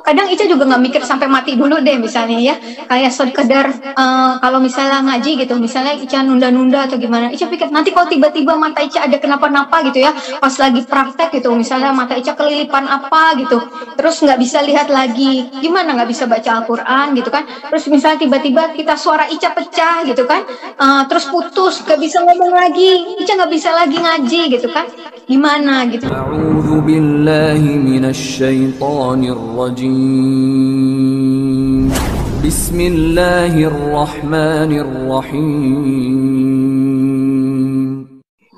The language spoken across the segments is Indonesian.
kadang Ica juga nggak mikir sampai mati dulu deh misalnya ya, kayak sekedar kalau misalnya ngaji gitu, misalnya Ica nunda-nunda atau gimana, Ica pikir nanti kalau tiba-tiba mata Ica ada kenapa-napa gitu ya, pas lagi praktek gitu, misalnya mata Ica kelilipan apa gitu, terus nggak bisa lihat lagi, gimana nggak bisa baca Al-Quran gitu kan, terus misalnya tiba-tiba kita suara Ica pecah gitu kan, terus putus, nggak bisa ngomong lagi, Ica nggak bisa lagi ngaji gitu kan, gimana gitu. A'udzu billahi minasyaitonir rajim. Bismillahirrahmanirrahim.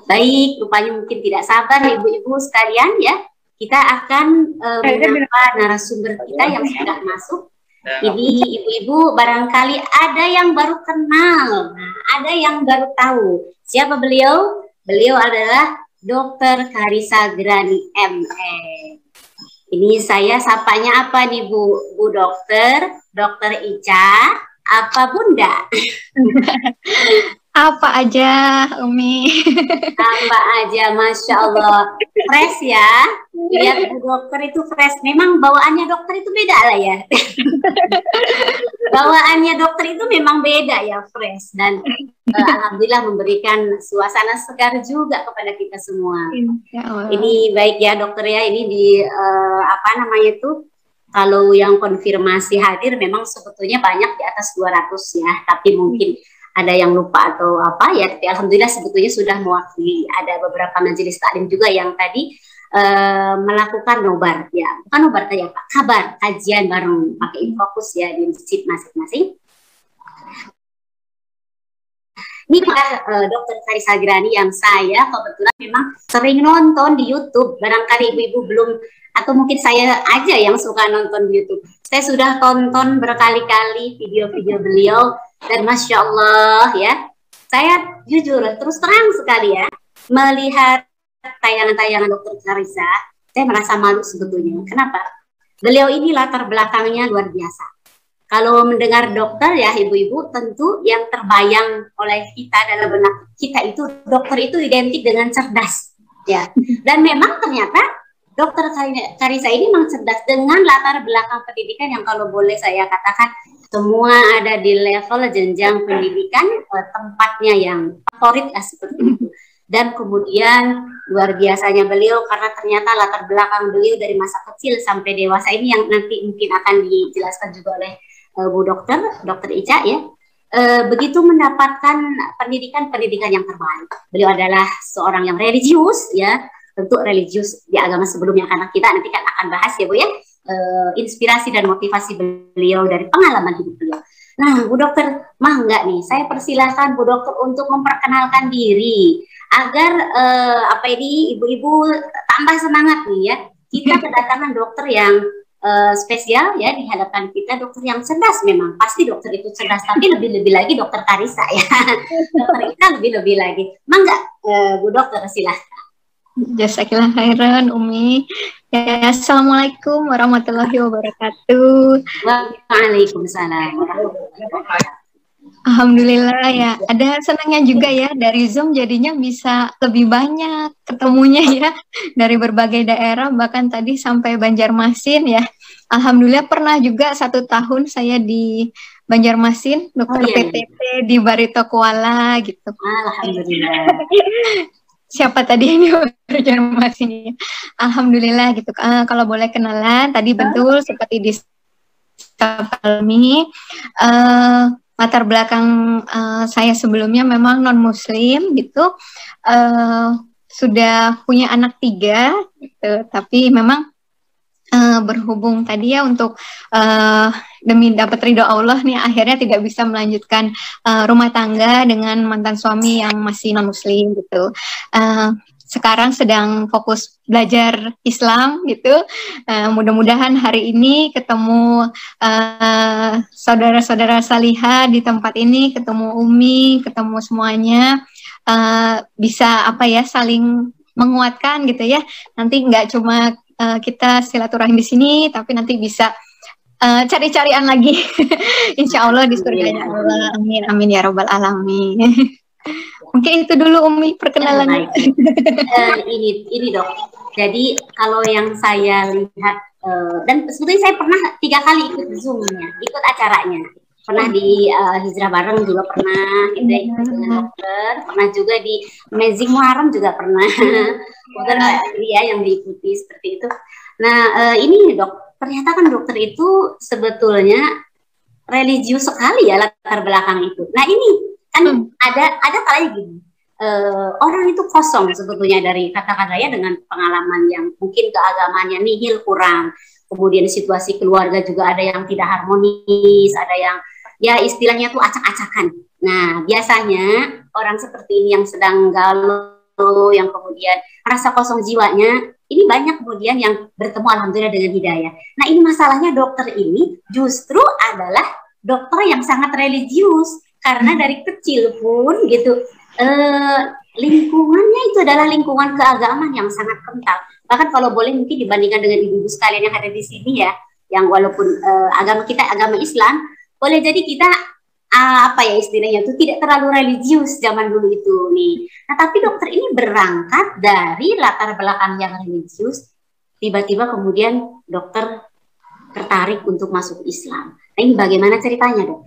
Baik, rupanya mungkin tidak sabar ibu-ibu sekalian ya. Kita akan menyapa narasumber kita yang sudah masuk. Ini ibu-ibu barangkali ada yang baru kenal, ada yang baru tahu. Siapa beliau? Beliau adalah Dr. Karissa Grani ME. Ini saya sapanya apa nih Bu Dokter? Dokter Ica, apa Bunda? Apa aja, Umi. Apa aja, Masya Allah. Fresh ya. Lihat Bu Dokter itu fresh. Memang bawaannya dokter itu beda lah ya. Bawaannya dokter itu memang beda ya, fresh. Dan alhamdulillah memberikan suasana segar juga kepada kita semua. Ini baik ya dokter ya. Ini di apa namanya itu, kalau yang konfirmasi hadir memang sebetulnya banyak di atas 200 ya. Tapi mungkin ada yang lupa atau apa ya, tapi alhamdulillah sebetulnya sudah mewakili. Ada beberapa majelis taklim juga yang tadi melakukan nobar ya, bukan nobar ya Pak, kabar kajian bareng pakai Infokus ya di masjid masing-masing. Ini Dr. Karissa Grani yang saya kebetulan memang sering nonton di YouTube. Barangkali ibu-ibu belum, atau mungkin saya aja yang suka nonton di YouTube. Saya sudah tonton berkali-kali video-video beliau. Dan Masya Allah ya, saya jujur terus terang sekali ya, melihat tayangan-tayangan Dr. Karissa, saya merasa malu sebetulnya. Kenapa? Beliau ini latar belakangnya luar biasa. Kalau mendengar dokter ya ibu-ibu, tentu yang terbayang oleh kita dalam benak kita itu dokter itu identik dengan cerdas ya. Dan memang ternyata Dr. Karissa ini memang cerdas dengan latar belakang pendidikan yang kalau boleh saya katakan semua ada di level jenjang pendidikan tempatnya yang favorit lah seperti itu. Dan kemudian luar biasanya beliau karena ternyata latar belakang beliau dari masa kecil sampai dewasa ini yang nanti mungkin akan dijelaskan juga oleh Bu Dokter Ica ya. Begitu mendapatkan pendidikan yang terbaik. Beliau adalah seorang yang religius ya, tentu religius di agama sebelumnya karena kita nanti kan akan bahas ya Bu ya. Inspirasi dan motivasi beliau dari pengalaman hidup beliau. Nah, Bu Dokter, mah enggak nih, saya persilahkan Bu Dokter untuk memperkenalkan diri agar apa ini ibu-ibu tambah semangat nih ya. Kita kedatangan dokter yang spesial ya di hadapan kita, dokter yang cerdas memang. Pasti dokter itu cerdas, tapi lebih-lebih lagi Dokter Karissa ya. Dokter Ica lebih-lebih lagi. Mangga Bu Dokter silahkan. Jazakallah khairan Umi. Ya, assalamualaikum warahmatullahi wabarakatuh. Waalaikumsalam warahmatullahi wabarakatuh. Alhamdulillah ya, ada senangnya juga ya dari Zoom jadinya bisa lebih banyak ketemunya ya dari berbagai daerah, bahkan tadi sampai Banjarmasin ya. Alhamdulillah pernah juga 1 tahun saya di Banjarmasin, dokter PTP di Barito Kuala gitu. Alhamdulillah. Siapa tadi yang Banjarmasin ya? Alhamdulillah gitu. Kalau boleh kenalan, tadi betul seperti di Kalmi. Latar belakang saya sebelumnya memang non Muslim gitu, sudah punya anak 3 gitu, tapi memang berhubung tadi ya untuk demi dapat ridho Allah nih akhirnya tidak bisa melanjutkan rumah tangga dengan mantan suami yang masih non Muslim gitu. Sekarang sedang fokus belajar Islam gitu. Mudah-mudahan hari ini ketemu saudara-saudara salihah di tempat ini, ketemu Umi, ketemu semuanya, bisa apa ya saling menguatkan gitu ya. Nanti nggak cuma kita silaturahim di sini, tapi nanti bisa cari-carian lagi. Insya Allah di surganya Allah. Amin, amin ya robbal alamin. Mungkin itu dulu Umi perkenalan. Ini Dok. Jadi kalau yang saya lihat Dan sebetulnya saya pernah 3 kali ikut Zoom-nya, ikut acaranya. Pernah di Hijrah Bareng juga pernah, gitu ya, ikut dengan dokter. Pernah juga di Amazing Muharram juga pernah. Bukan ya yang diikuti seperti itu. Nah, ini dok, ternyata kan dokter itu sebetulnya religius sekali ya latar belakang itu. Nah ini kan ada kalanya gini. Orang itu kosong sebetulnya dari katakanlah ya dengan pengalaman yang mungkin keagamannya nihil kurang, kemudian situasi keluarga juga ada yang tidak harmonis, ada yang ya istilahnya tuh acak-acakan. Nah biasanya orang seperti ini yang sedang galau, yang kemudian merasa kosong jiwanya, ini banyak kemudian yang bertemu alhamdulillah dengan hidayah. Nah ini masalahnya dokter ini justru adalah dokter yang sangat religius, karena dari kecil pun gitu lingkungannya itu adalah lingkungan keagamaan yang sangat kental. Bahkan kalau boleh mungkin dibandingkan dengan ibu-ibu sekalian yang ada di sini ya, yang walaupun agama kita agama Islam, boleh jadi kita apa ya istilahnya itu tidak terlalu religius zaman dulu itu nih. Nah tapi dokter ini berangkat dari latar belakang yang religius, tiba-tiba kemudian dokter tertarik untuk masuk Islam. Nah ini bagaimana ceritanya dok?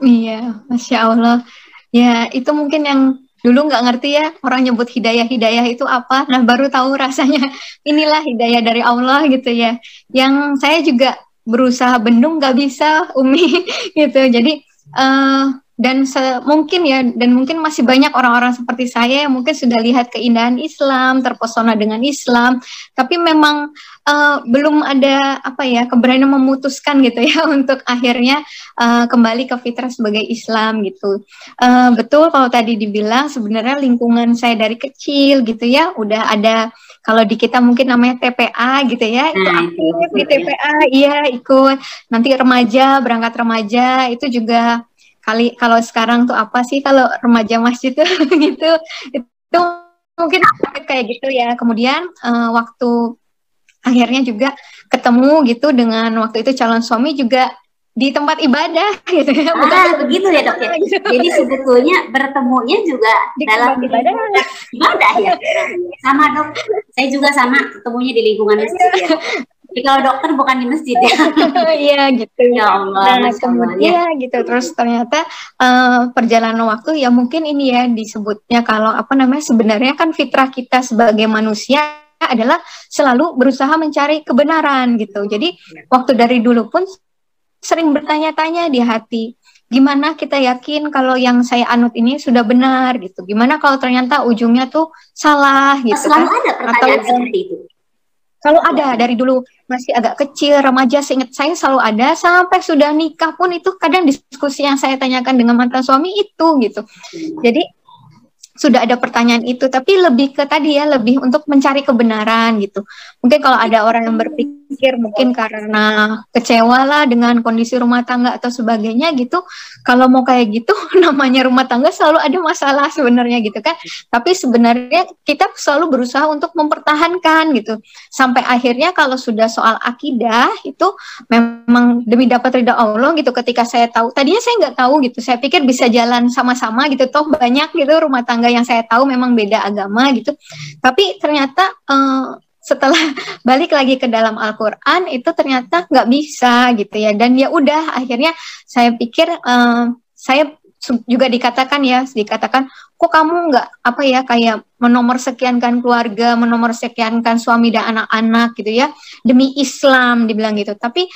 Iya, Masya Allah. Ya, itu mungkin yang dulu nggak ngerti ya, orang nyebut hidayah itu apa. Nah, baru tahu rasanya inilah hidayah dari Allah gitu ya. Yang saya juga berusaha bendung nggak bisa, Umi gitu. Jadi, mungkin masih banyak orang-orang seperti saya yang mungkin sudah lihat keindahan Islam, terpesona dengan Islam, tapi memang belum ada keberanian memutuskan gitu ya untuk akhirnya kembali ke fitrah sebagai Islam gitu. Betul kalau tadi dibilang sebenarnya lingkungan saya dari kecil gitu ya udah ada, kalau di kita mungkin namanya TPA gitu ya, itu aktif di TPA, iya ikut. Nanti berangkat remaja itu juga kalau sekarang tuh apa sih kalau remaja masjid tuh gitu, itu mungkin kayak gitu ya. Kemudian waktu akhirnya juga ketemu gitu dengan waktu itu calon suami juga di tempat ibadah gitu ya. Begitu ya dok ya. Jadi sebetulnya bertemunya juga di dalam ibadah ya. Sama dok, saya juga sama ketemunya di lingkungan masjid ya. Jadi kalau dokter bukan di masjid ya. Iya gitu. Ya Allah. Nah kemudian gitu terus ternyata perjalanan waktu ya mungkin ini ya disebutnya kalau sebenarnya kan fitrah kita sebagai manusia adalah selalu berusaha mencari kebenaran gitu. Jadi waktu dari dulu pun sering bertanya-tanya di hati, gimana kita yakin kalau yang saya anut ini sudah benar gitu. Gimana kalau ternyata ujungnya tuh salah gitu. Selalu kan? Ada pertanyaan seperti itu. Kalau ada dari dulu masih agak kecil, remaja, seingat saya selalu ada, sampai sudah nikah pun itu kadang diskusi yang saya tanyakan dengan mantan suami itu gitu. Jadi sudah ada pertanyaan itu, tapi lebih ke tadi ya, lebih untuk mencari kebenaran gitu. Mungkin kalau ada orang yang berpikir mungkin karena kecewa lah dengan kondisi rumah tangga atau sebagainya gitu, kalau mau kayak gitu namanya rumah tangga selalu ada masalah sebenarnya gitu kan. Tapi sebenarnya kita selalu berusaha untuk mempertahankan gitu. Sampai akhirnya kalau sudah soal akidah itu memang demi dapat ridha Allah gitu. Ketika saya tahu, tadinya saya nggak tahu gitu, saya pikir bisa jalan sama-sama gitu, toh banyak gitu rumah tangga yang saya tahu memang beda agama gitu, tapi ternyata setelah balik lagi ke dalam Al-Quran itu ternyata nggak bisa gitu ya. Dan ya udah akhirnya saya pikir saya juga dikatakan kok kamu nggak kayak menomorssekiankan keluarga, menomorssekiankan suami dan anak-anak gitu ya demi Islam, dibilang gitu. Tapi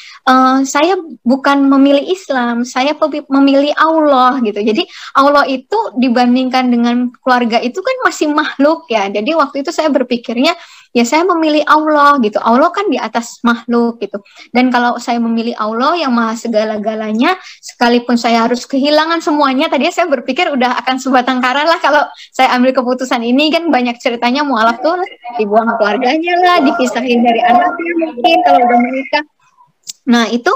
saya bukan memilih Islam, saya memilih Allah gitu. Jadi Allah itu dibandingkan dengan keluarga itu kan masih makhluk ya. Jadi waktu itu saya berpikirnya ya saya memilih Allah gitu. Allah kan di atas makhluk gitu. Dan kalau saya memilih Allah yang maha segala-galanya, sekalipun saya harus kehilangan semuanya, tadinya saya berpikir udah akan sebatang kara lah kalau saya ambil keputusan ini. Kan banyak ceritanya mualaf tuh dibuang keluarganya lah, dipisahin dari anaknya mungkin kalau udah menikah. Nah itu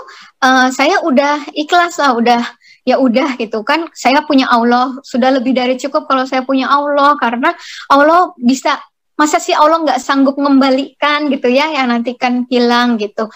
saya udah ikhlas lah, udah gitu kan, saya punya Allah, sudah lebih dari cukup kalau saya punya Allah, karena Allah bisa masa sih Allah nggak sanggup mengembalikan gitu ya, yang nanti kan hilang gitu.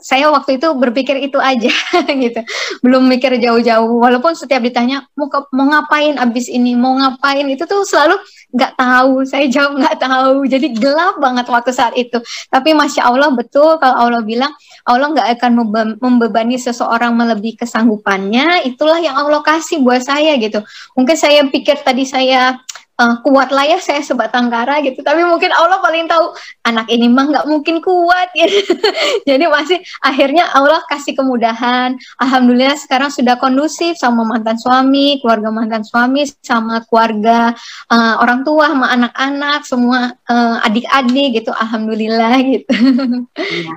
Saya waktu itu berpikir itu aja gitu, belum mikir jauh-jauh. Walaupun setiap ditanya mau ngapain abis ini, mau ngapain, itu tuh selalu nggak tahu. Saya jawab nggak tahu. Jadi gelap banget waktu saat itu. Tapi masya Allah betul kalau Allah bilang Allah nggak akan membebani seseorang melebihi kesanggupannya. Itulah yang Allah kasih buat saya gitu. Mungkin saya pikir tadi saya kuat lah ya, saya sebatang kara gitu, tapi mungkin Allah paling tahu anak ini mah nggak mungkin kuat gitu. Jadi masih akhirnya Allah kasih kemudahan. Alhamdulillah sekarang sudah kondusif sama mantan suami, keluarga mantan suami, sama keluarga orang tua, sama anak-anak semua, adik-adik gitu. Alhamdulillah gitu. Ya.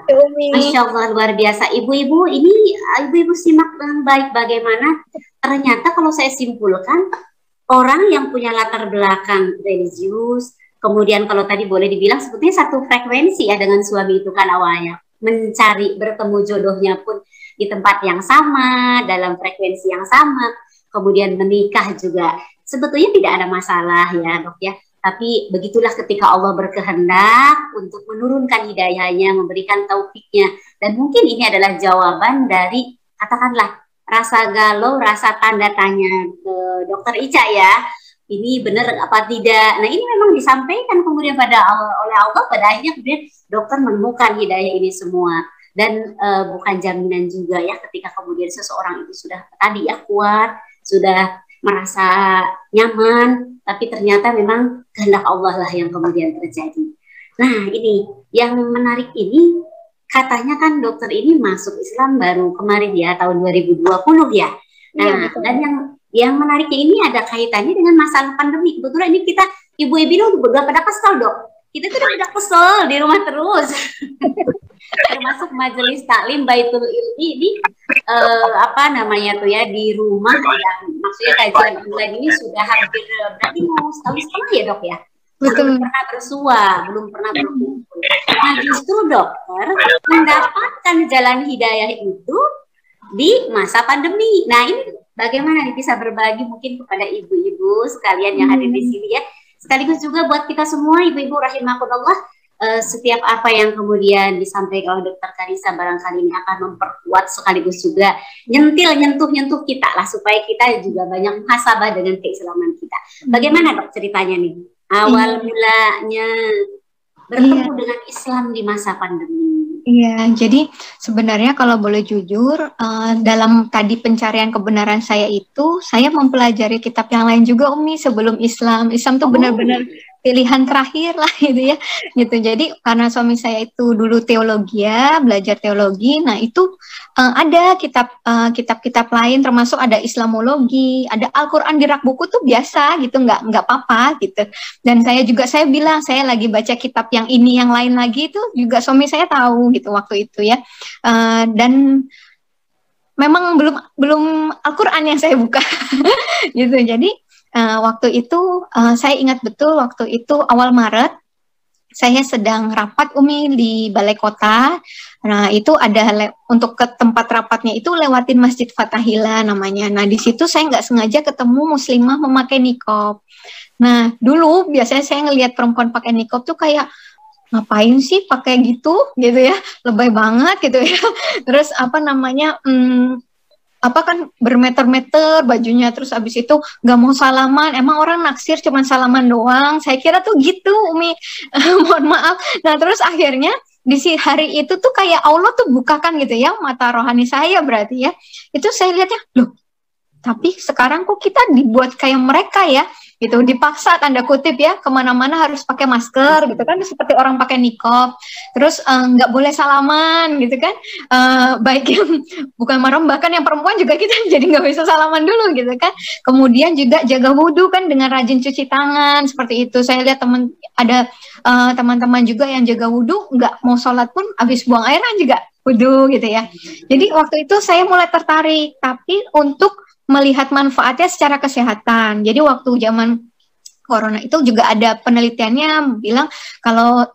Masya Allah, luar biasa. Ibu-ibu ini, ibu-ibu simak dengan baik bagaimana ternyata kalau saya simpulkan, orang yang punya latar belakang religius, kemudian kalau tadi boleh dibilang sebetulnya satu frekuensi ya dengan suami itu kan awalnya. Mencari bertemu jodohnya pun di tempat yang sama, dalam frekuensi yang sama, kemudian menikah juga. Sebetulnya tidak ada masalah ya dok ya. Tapi begitulah ketika Allah berkehendak untuk menurunkan hidayahnya, memberikan taufiknya. Dan mungkin ini adalah jawaban dari, katakanlah, rasa galau, rasa tanda tanya ke dokter Ica ya, ini benar apa tidak. Nah ini memang disampaikan kemudian oleh Allah, pada akhirnya kemudian dokter menemukan hidayah ini semua. Dan bukan jaminan juga ya ketika kemudian seseorang itu sudah tadi ya kuat, sudah merasa nyaman, tapi ternyata memang kehendak Allah lah yang kemudian terjadi. Nah ini yang menarik ini, katanya kan dokter ini masuk Islam baru kemarin ya, tahun 2020 ya. Nah, ya, dan yang menariknya ini ada kaitannya dengan masalah pandemi. Kebetulan ini kita ibu-ibu udah pada kesel dok. Kita tuh udah kesel di rumah terus. Termasuk majelis taklim Baitul Ilmi di apa namanya tuh ya, di rumah ya. Maksudnya kajian online ini sudah hampir berarti mau setahun setengah ya dok ya. Belum pernah bersua, belum pernah berkumpul. Nah justru dokter mendapatkan jalan hidayah itu di masa pandemi. Nah ini bagaimana nih bisa berbagi mungkin kepada ibu-ibu sekalian yang hadir di sini ya. Sekaligus juga buat kita semua ibu-ibu rahimakumullah, setiap apa yang kemudian disampaikan oleh dokter Karissa barangkali ini akan memperkuat sekaligus juga nyentuh kita lah supaya kita juga banyak muhasabah dengan keislaman kita. Bagaimana dok ceritanya nih? Awal mulanya bertemu dengan Islam di masa pandemi. Iya, jadi sebenarnya kalau boleh jujur, dalam tadi pencarian kebenaran saya itu, saya mempelajari kitab yang lain juga Umi sebelum Islam. Islam tuh benar-benar pilihan terakhir lah gitu ya, gitu. Jadi karena suami saya itu dulu teologi ya, belajar teologi, nah itu ada kitab-kitab lain, termasuk ada Islamologi, ada Al-Quran di rak buku tuh biasa gitu, nggak apa-apa gitu. Dan saya bilang saya lagi baca kitab yang ini, yang lain lagi itu juga suami saya tahu gitu waktu itu ya, dan memang belum Al-Quran yang saya buka gitu. Jadi waktu itu saya ingat betul waktu itu awal Maret saya sedang rapat Umi di Balai Kota. Nah itu ada untuk ke tempat rapatnya itu lewatin Masjid Fathahillah namanya. Nah di situ saya nggak sengaja ketemu muslimah memakai niqab. Nah dulu biasanya saya ngelihat perempuan pakai niqab tuh kayak ngapain sih pakai gitu ya, lebay banget gitu ya. Terus apa namanya, apa kan bermeter-meter bajunya, terus abis itu nggak mau salaman, emang orang naksir cuman salaman doang, saya kira tuh gitu Umi. Mohon maaf. Nah terus akhirnya di hari itu tuh kayak Allah tuh bukakan gitu ya mata rohani saya, berarti ya itu saya lihatnya loh, tapi sekarang kok kita dibuat kayak mereka ya gitu, dipaksa tanda kutip ya kemana-mana harus pakai masker gitu kan, seperti orang pakai niqab, terus nggak boleh salaman gitu kan, baik yang bukan mahram bahkan yang perempuan juga kita jadi nggak bisa salaman dulu gitu kan. Kemudian juga jaga wudhu kan dengan rajin cuci tangan seperti itu. Saya lihat ada teman-teman juga yang jaga wudhu, nggak mau sholat pun habis buang air kan juga wudhu gitu ya. Jadi waktu itu saya mulai tertarik, tapi untuk melihat manfaatnya secara kesehatan. Jadi waktu zaman corona itu juga ada penelitiannya bilang kalau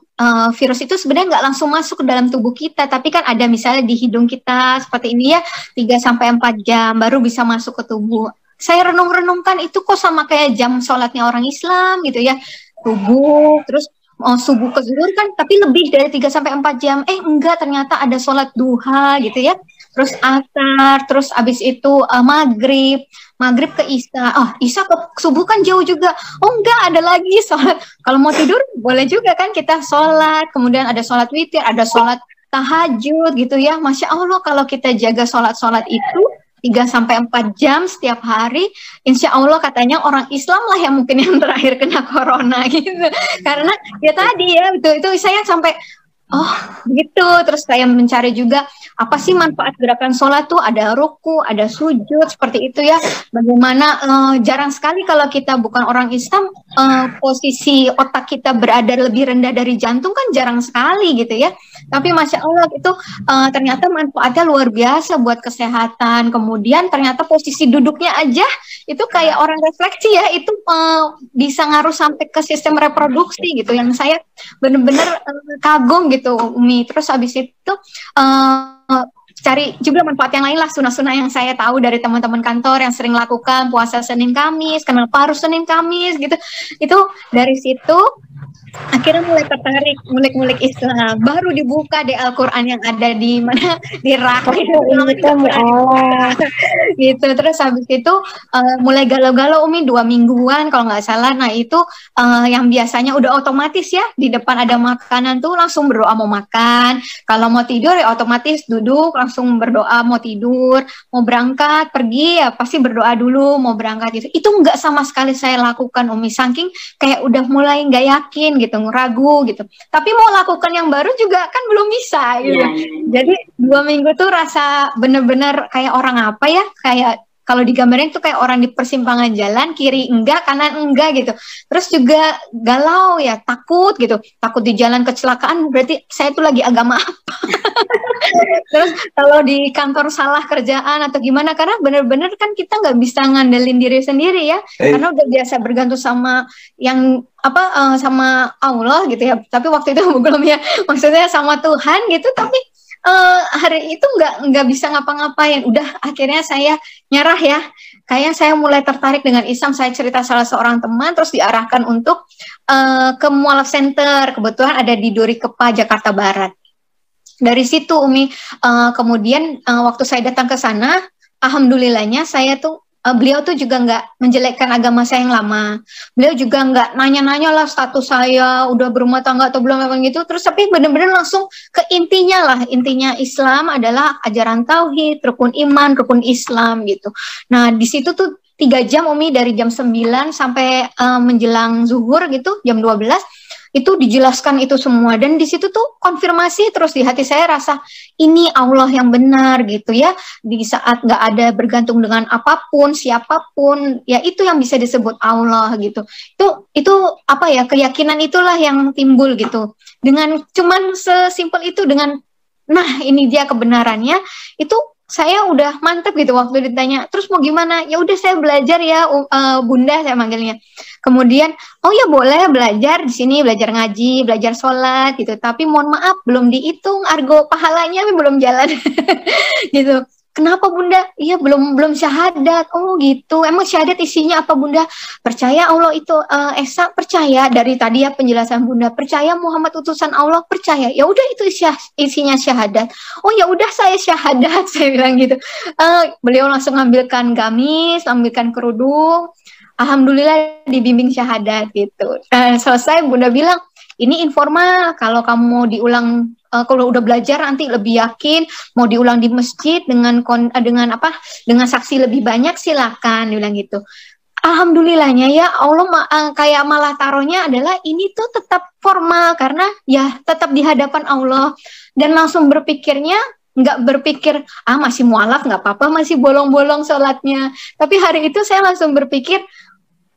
virus itu sebenarnya nggak langsung masuk ke dalam tubuh kita, tapi kan ada misalnya di hidung kita seperti ini ya, 3-4 jam baru bisa masuk ke tubuh. Saya renung-renungkan itu kok sama kayak jam sholatnya orang Islam gitu ya, tubuh, terus subuh ke zuhur kan, tapi lebih dari 3 sampai 4 jam. Enggak, ternyata ada sholat duha gitu ya. Terus asar, terus abis itu maghrib ke isya. Isya ke subuh kan jauh juga. Enggak, ada lagi sholat. Kalau mau tidur boleh juga kan kita sholat. Kemudian ada sholat witir, ada sholat tahajud gitu ya. Masya Allah, kalau kita jaga sholat-sholat itu 3 sampai 4 jam setiap hari, insya Allah katanya orang Islam lah yang mungkin yang terakhir kena corona gitu. Karena ya tadi ya, itu saya sampai gitu. Terus saya mencari juga apa sih manfaat gerakan sholat tuh, ada ruku, ada sujud, seperti itu ya. Bagaimana jarang sekali kalau kita bukan orang Islam, posisi otak kita berada lebih rendah dari jantung kan jarang sekali gitu ya. Tapi Masya Allah itu ternyata manfaatnya luar biasa buat kesehatan. Kemudian ternyata posisi duduknya aja itu kayak orang refleksi ya, itu bisa ngaruh sampai ke sistem reproduksi gitu, yang saya benar-benar kagum gitu Umi. Terus habis itu cari juga manfaat yang lain lah, sunah-sunah yang saya tahu dari teman-teman kantor yang sering lakukan puasa Senin Kamis, kenapa harus Senin Kamis gitu. Itu dari situ akhirnya mulai tertarik ngulik-ngulik Islam, baru dibuka di Al-Quran yang ada di mana, di rak gitu. Terus habis itu mulai galau-galau Umi 2 mingguan kalau nggak salah. Nah itu yang biasanya udah otomatis ya, di depan ada makanan tuh langsung berdoa mau makan, kalau mau tidur ya otomatis duduk langsung berdoa mau tidur, mau berangkat pergi ya pasti berdoa dulu mau berangkat gitu. Itu nggak sama sekali saya lakukan Umi, saking kayak udah mulai nggak yakin gitu, ragu gitu. Tapi mau lakukan yang baru juga kan belum bisa gitu. Jadi 2 minggu tuh rasa bener-bener kayak orang apa ya, kayak kalau digambarin tuh kayak orang di persimpangan jalan, kiri enggak, kanan enggak gitu. Terus juga galau ya, takut gitu. Takut di jalan kecelakaan, berarti saya tuh lagi agama apa? Terus kalau di kantor salah kerjaan atau gimana, karena bener-bener kan kita nggak bisa ngandelin diri sendiri ya. Karena udah biasa bergantung sama yang sama Allah gitu ya. Tapi waktu itu belum ya, maksudnya sama Tuhan gitu, tapi hari itu nggak bisa ngapa-ngapain. Udah akhirnya saya nyerah ya. Kayak saya mulai tertarik dengan Islam. Saya cerita salah seorang teman, terus diarahkan untuk ke Mualaf Center. Kebetulan ada di Duri Kepa, Jakarta Barat. Dari situ Umi, kemudian waktu saya datang ke sana, alhamdulillahnya saya tuh beliau tuh juga nggak menjelekkan agama saya yang lama. Beliau juga nggak nanya-nanya lah status saya udah berumah tangga atau belum apa gitu. Terus tapi benar-benar langsung ke intinya lah. Intinya Islam adalah ajaran tauhid, rukun iman, rukun Islam gitu. Nah di situ tuh 3 jam Umi, dari jam 9 sampai menjelang zuhur gitu, jam 12. Itu dijelaskan itu semua, dan di situ tuh konfirmasi terus di hati saya, rasa ini Allah yang benar gitu ya. Di saat nggak ada bergantung dengan apapun, siapapun, ya itu yang bisa disebut Allah gitu. Itu apa ya, keyakinan itulah yang timbul gitu. Dengan cuman sesimpel itu, dengan nah ini dia kebenarannya, itu saya udah mantep gitu. Waktu ditanya terus mau gimana, ya udah saya belajar ya Bunda, saya manggilnya. Kemudian oh ya boleh belajar di sini, belajar ngaji, belajar sholat gitu, tapi mohon maaf belum dihitung argo pahalanya, belum jalan gitu. Kenapa Bunda? Iya belum syahadat. Oh gitu. Emang syahadat isinya apa Bunda? Percaya Allah itu Esa, percaya. Dari tadi ya penjelasan Bunda, percaya Muhammad utusan Allah, percaya. Ya udah itu isinya syahadat. Oh ya udah saya syahadat, saya bilang gitu. Beliau langsung ambilkan gamis, ambilkan kerudung. Alhamdulillah dibimbing syahadat gitu. Selesai Bunda bilang, ini informal, kalau kamu mau diulang, kalau udah belajar nanti lebih yakin, mau diulang di masjid dengan saksi lebih banyak, silakan, bilang gitu. Alhamdulillahnya ya Allah kayak malah taruhnya adalah ini tuh tetap formal, karena ya tetap di hadapan Allah, dan langsung berpikirnya nggak berpikir masih mualaf nggak apa-apa, masih bolong-bolong sholatnya. Tapi hari itu saya langsung berpikir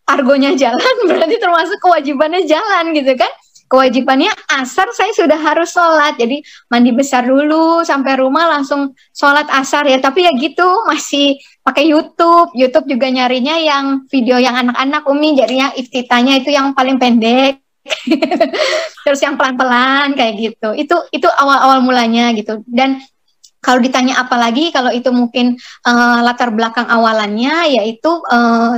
argonya jalan, berarti termasuk kewajibannya jalan gitu kan. Kewajibannya asar saya sudah harus sholat, jadi mandi besar dulu sampai rumah langsung sholat asar ya. Tapi ya gitu, masih pakai YouTube juga nyarinya yang video yang anak-anak Umi, jadinya iftitahnya itu yang paling pendek terus yang pelan-pelan kayak gitu. Itu awal-awal mulanya gitu. Dan Kalau ditanya apa lagi, kalau itu mungkin latar belakang awalannya, yaitu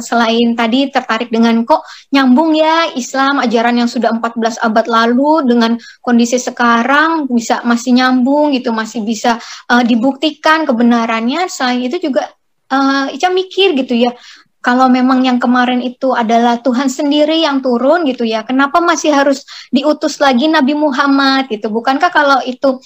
selain tadi tertarik dengan kok nyambung ya Islam, ajaran yang sudah 14 abad lalu dengan kondisi sekarang bisa masih nyambung gitu, masih bisa dibuktikan kebenarannya. Selain itu juga Ica mikir gitu ya, kalau memang yang kemarin itu adalah Tuhan sendiri yang turun gitu ya, kenapa masih harus diutus lagi Nabi Muhammad gitu? Bukankah kalau itu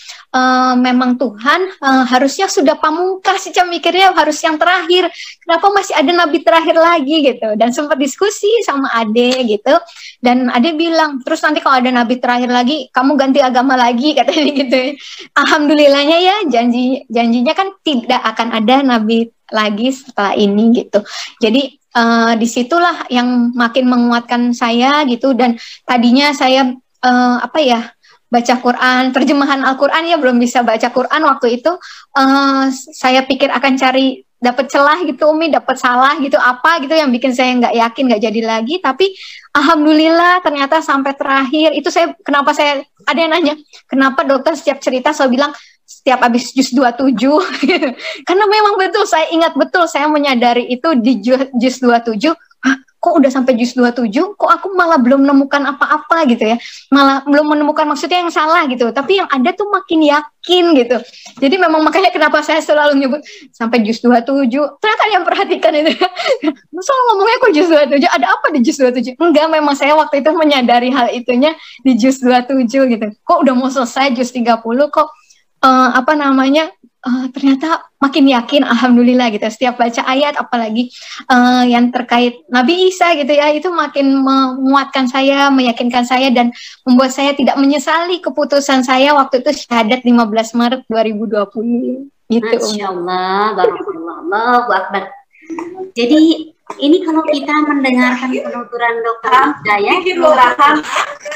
memang Tuhan harusnya sudah pamungkas, sih mikirnya harus yang terakhir. Kenapa masih ada Nabi terakhir lagi gitu? Dan sempat diskusi sama Ade gitu, dan Ade bilang, terus nanti kalau ada Nabi terakhir lagi, kamu ganti agama lagi katanya gitu. Alhamdulillahnya ya, janjinya kan tidak akan ada Nabi lagi setelah ini gitu. Jadi disitulah yang makin menguatkan saya gitu. Dan tadinya saya baca Quran, terjemahan Al-Quran ya, belum bisa baca Quran waktu itu. Saya pikir akan cari dapat celah gitu Umi, dapat salah gitu apa gitu yang bikin saya nggak yakin, nggak jadi lagi. Tapi alhamdulillah ternyata sampai terakhir itu kenapa saya ada yang nanya, kenapa dokter setiap cerita saya bilang setiap habis juz 27 karena memang betul, saya ingat betul, saya menyadari itu di juz 27, kok udah sampai juz 27, kok aku malah belum menemukan apa-apa gitu ya, malah belum menemukan maksudnya yang salah gitu, tapi yang ada tuh makin yakin gitu. Jadi memang makanya kenapa saya selalu nyebut sampai juz 27, ternyata yang perhatikan itu selalu ngomongnya kok juz 27, ada apa di juz 27? Enggak, memang saya waktu itu menyadari hal itunya di juz 27 gitu, kok udah mau selesai juz 30 kok ternyata makin yakin, alhamdulillah gitu. Setiap baca ayat, apalagi yang terkait Nabi Isa gitu ya, itu makin menguatkan saya, meyakinkan saya, dan membuat saya tidak menyesali keputusan saya waktu itu syahadat 15 Maret 2020 gitu. Masya Allah, barakallah, Allahu Akbar. Jadi ini kalau kita mendengarkan penuturan Dokter Hamzah ya,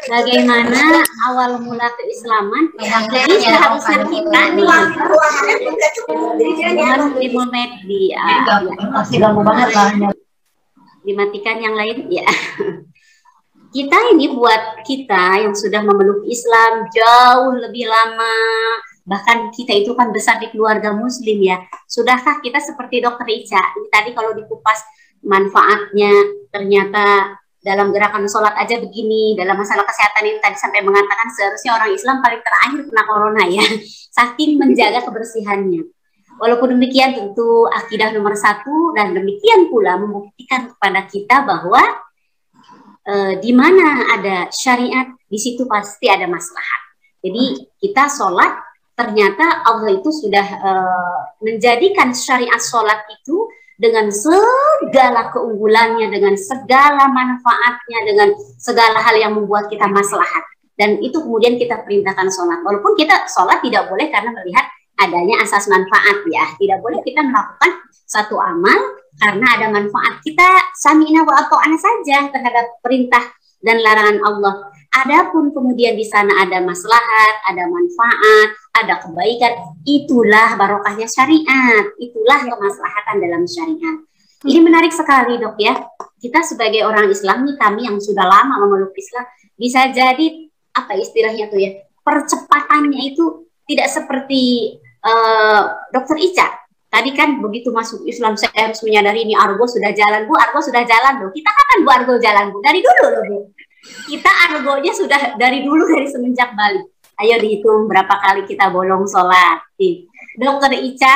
bagaimana awal mula keislaman, jadi seharusnya kita nih dimatikan yang lain ya. Kita ini buat kita yang sudah memeluk Islam jauh lebih lama, bahkan kita itu kan besar di keluarga muslim ya. Sudahkah kita seperti Dokter Ica? Ini tadi kalau dikupas manfaatnya, ternyata dalam gerakan sholat aja begini, dalam masalah kesehatan ini tadi sampai mengatakan seharusnya orang Islam paling terakhir kena corona ya, saking menjaga kebersihannya. Walaupun demikian tentu akidah nomor 1, dan demikian pula membuktikan kepada kita bahwa di mana ada syariat, di situ pasti ada maslahat. Jadi kita sholat, ternyata Allah itu sudah menjadikan syariat sholat itu dengan segala keunggulannya, dengan segala manfaatnya, dengan segala hal yang membuat kita maslahat. Dan itu kemudian kita perintahkan sholat. Walaupun kita sholat tidak boleh karena melihat adanya asas manfaat ya. Tidak boleh kita melakukan satu amal karena ada manfaat. Kita sami'na wa ata'na saja terhadap perintah dan larangan Allah. Adapun kemudian di sana ada maslahat, ada manfaat, ada kebaikan, itulah barokahnya syariat, itulah kemaslahatan dalam syariat. Ini menarik sekali Dok ya. Kita sebagai orang Islam nih, kami yang sudah lama memeluk Islam, bisa jadi apa istilahnya tuh ya, percepatannya itu tidak seperti Dokter Ica. Tadi kan begitu masuk Islam saya harus menyadari ini Argo sudah jalan. Bu, Argo sudah jalan loh. Kita kapan Bu Argo jalan Bu? Dari dulu loh Bu. Kita argonya sudah dari dulu, dari semenjak balik. Ayo dihitung berapa kali kita bolong sholat. Dokter Ica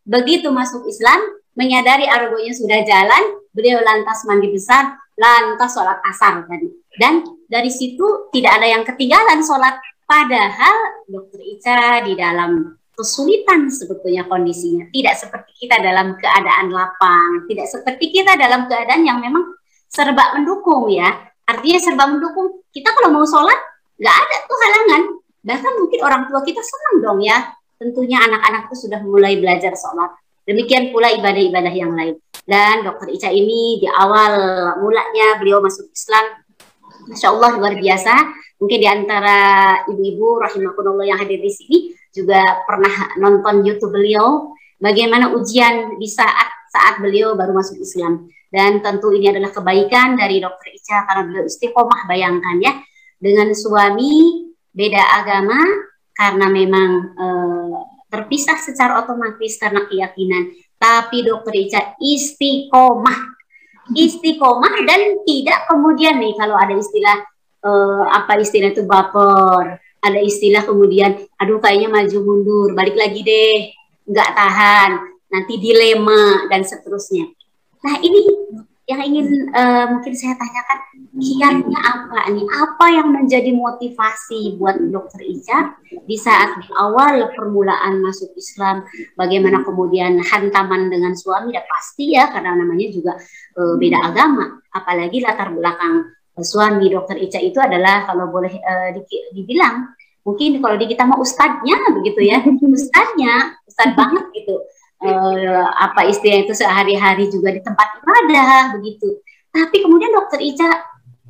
begitu masuk Islam, menyadari argonya sudah jalan, beliau lantas mandi besar, lantas sholat asar tadi. Dan dari situ tidak ada yang ketinggalan sholat. Padahal Dokter Ica di dalam kesulitan sebetulnya kondisinya. Tidak seperti kita dalam keadaan lapang. Tidak seperti kita dalam keadaan yang memang serba mendukung ya. Artinya serba mendukung, kita kalau mau sholat, nggak ada tuh halangan. Bahkan mungkin orang tua kita senang dong ya. Tentunya anak-anak tuh sudah mulai belajar sholat. Demikian pula ibadah-ibadah yang lain. Dan Dokter Ica ini di awal mulanya beliau masuk Islam, Masya Allah luar biasa. Mungkin di antara ibu-ibu rahimakumullah yang hadir di sini juga pernah nonton YouTube beliau. Bagaimana ujian di saat beliau baru masuk Islam. Dan tentu ini adalah kebaikan dari Dokter Ica karena beliau istiqomah, bayangkan ya, dengan suami beda agama karena memang terpisah secara otomatis karena keyakinan. Tapi Dokter Ica istiqomah dan tidak kemudian nih kalau ada istilah istilah itu baper, ada istilah kemudian aduh kayaknya maju mundur, balik lagi deh, nggak tahan, nanti dilema dan seterusnya. Nah ini yang ingin mungkin saya tanyakan, kiatnya apa nih? Apa yang menjadi motivasi buat Dokter Ica di saat di awal permulaan masuk Islam? Bagaimana kemudian hantaman dengan suami? Ya pasti ya, karena namanya juga beda agama. Apalagi latar belakang suami Dokter Ica itu adalah kalau boleh dibilang, mungkin kalau di kita mau ustadznya begitu ya, ustadz banget gitu. Apa istilah itu sehari-hari juga di tempat ibadah begitu. Tapi kemudian Dokter Ica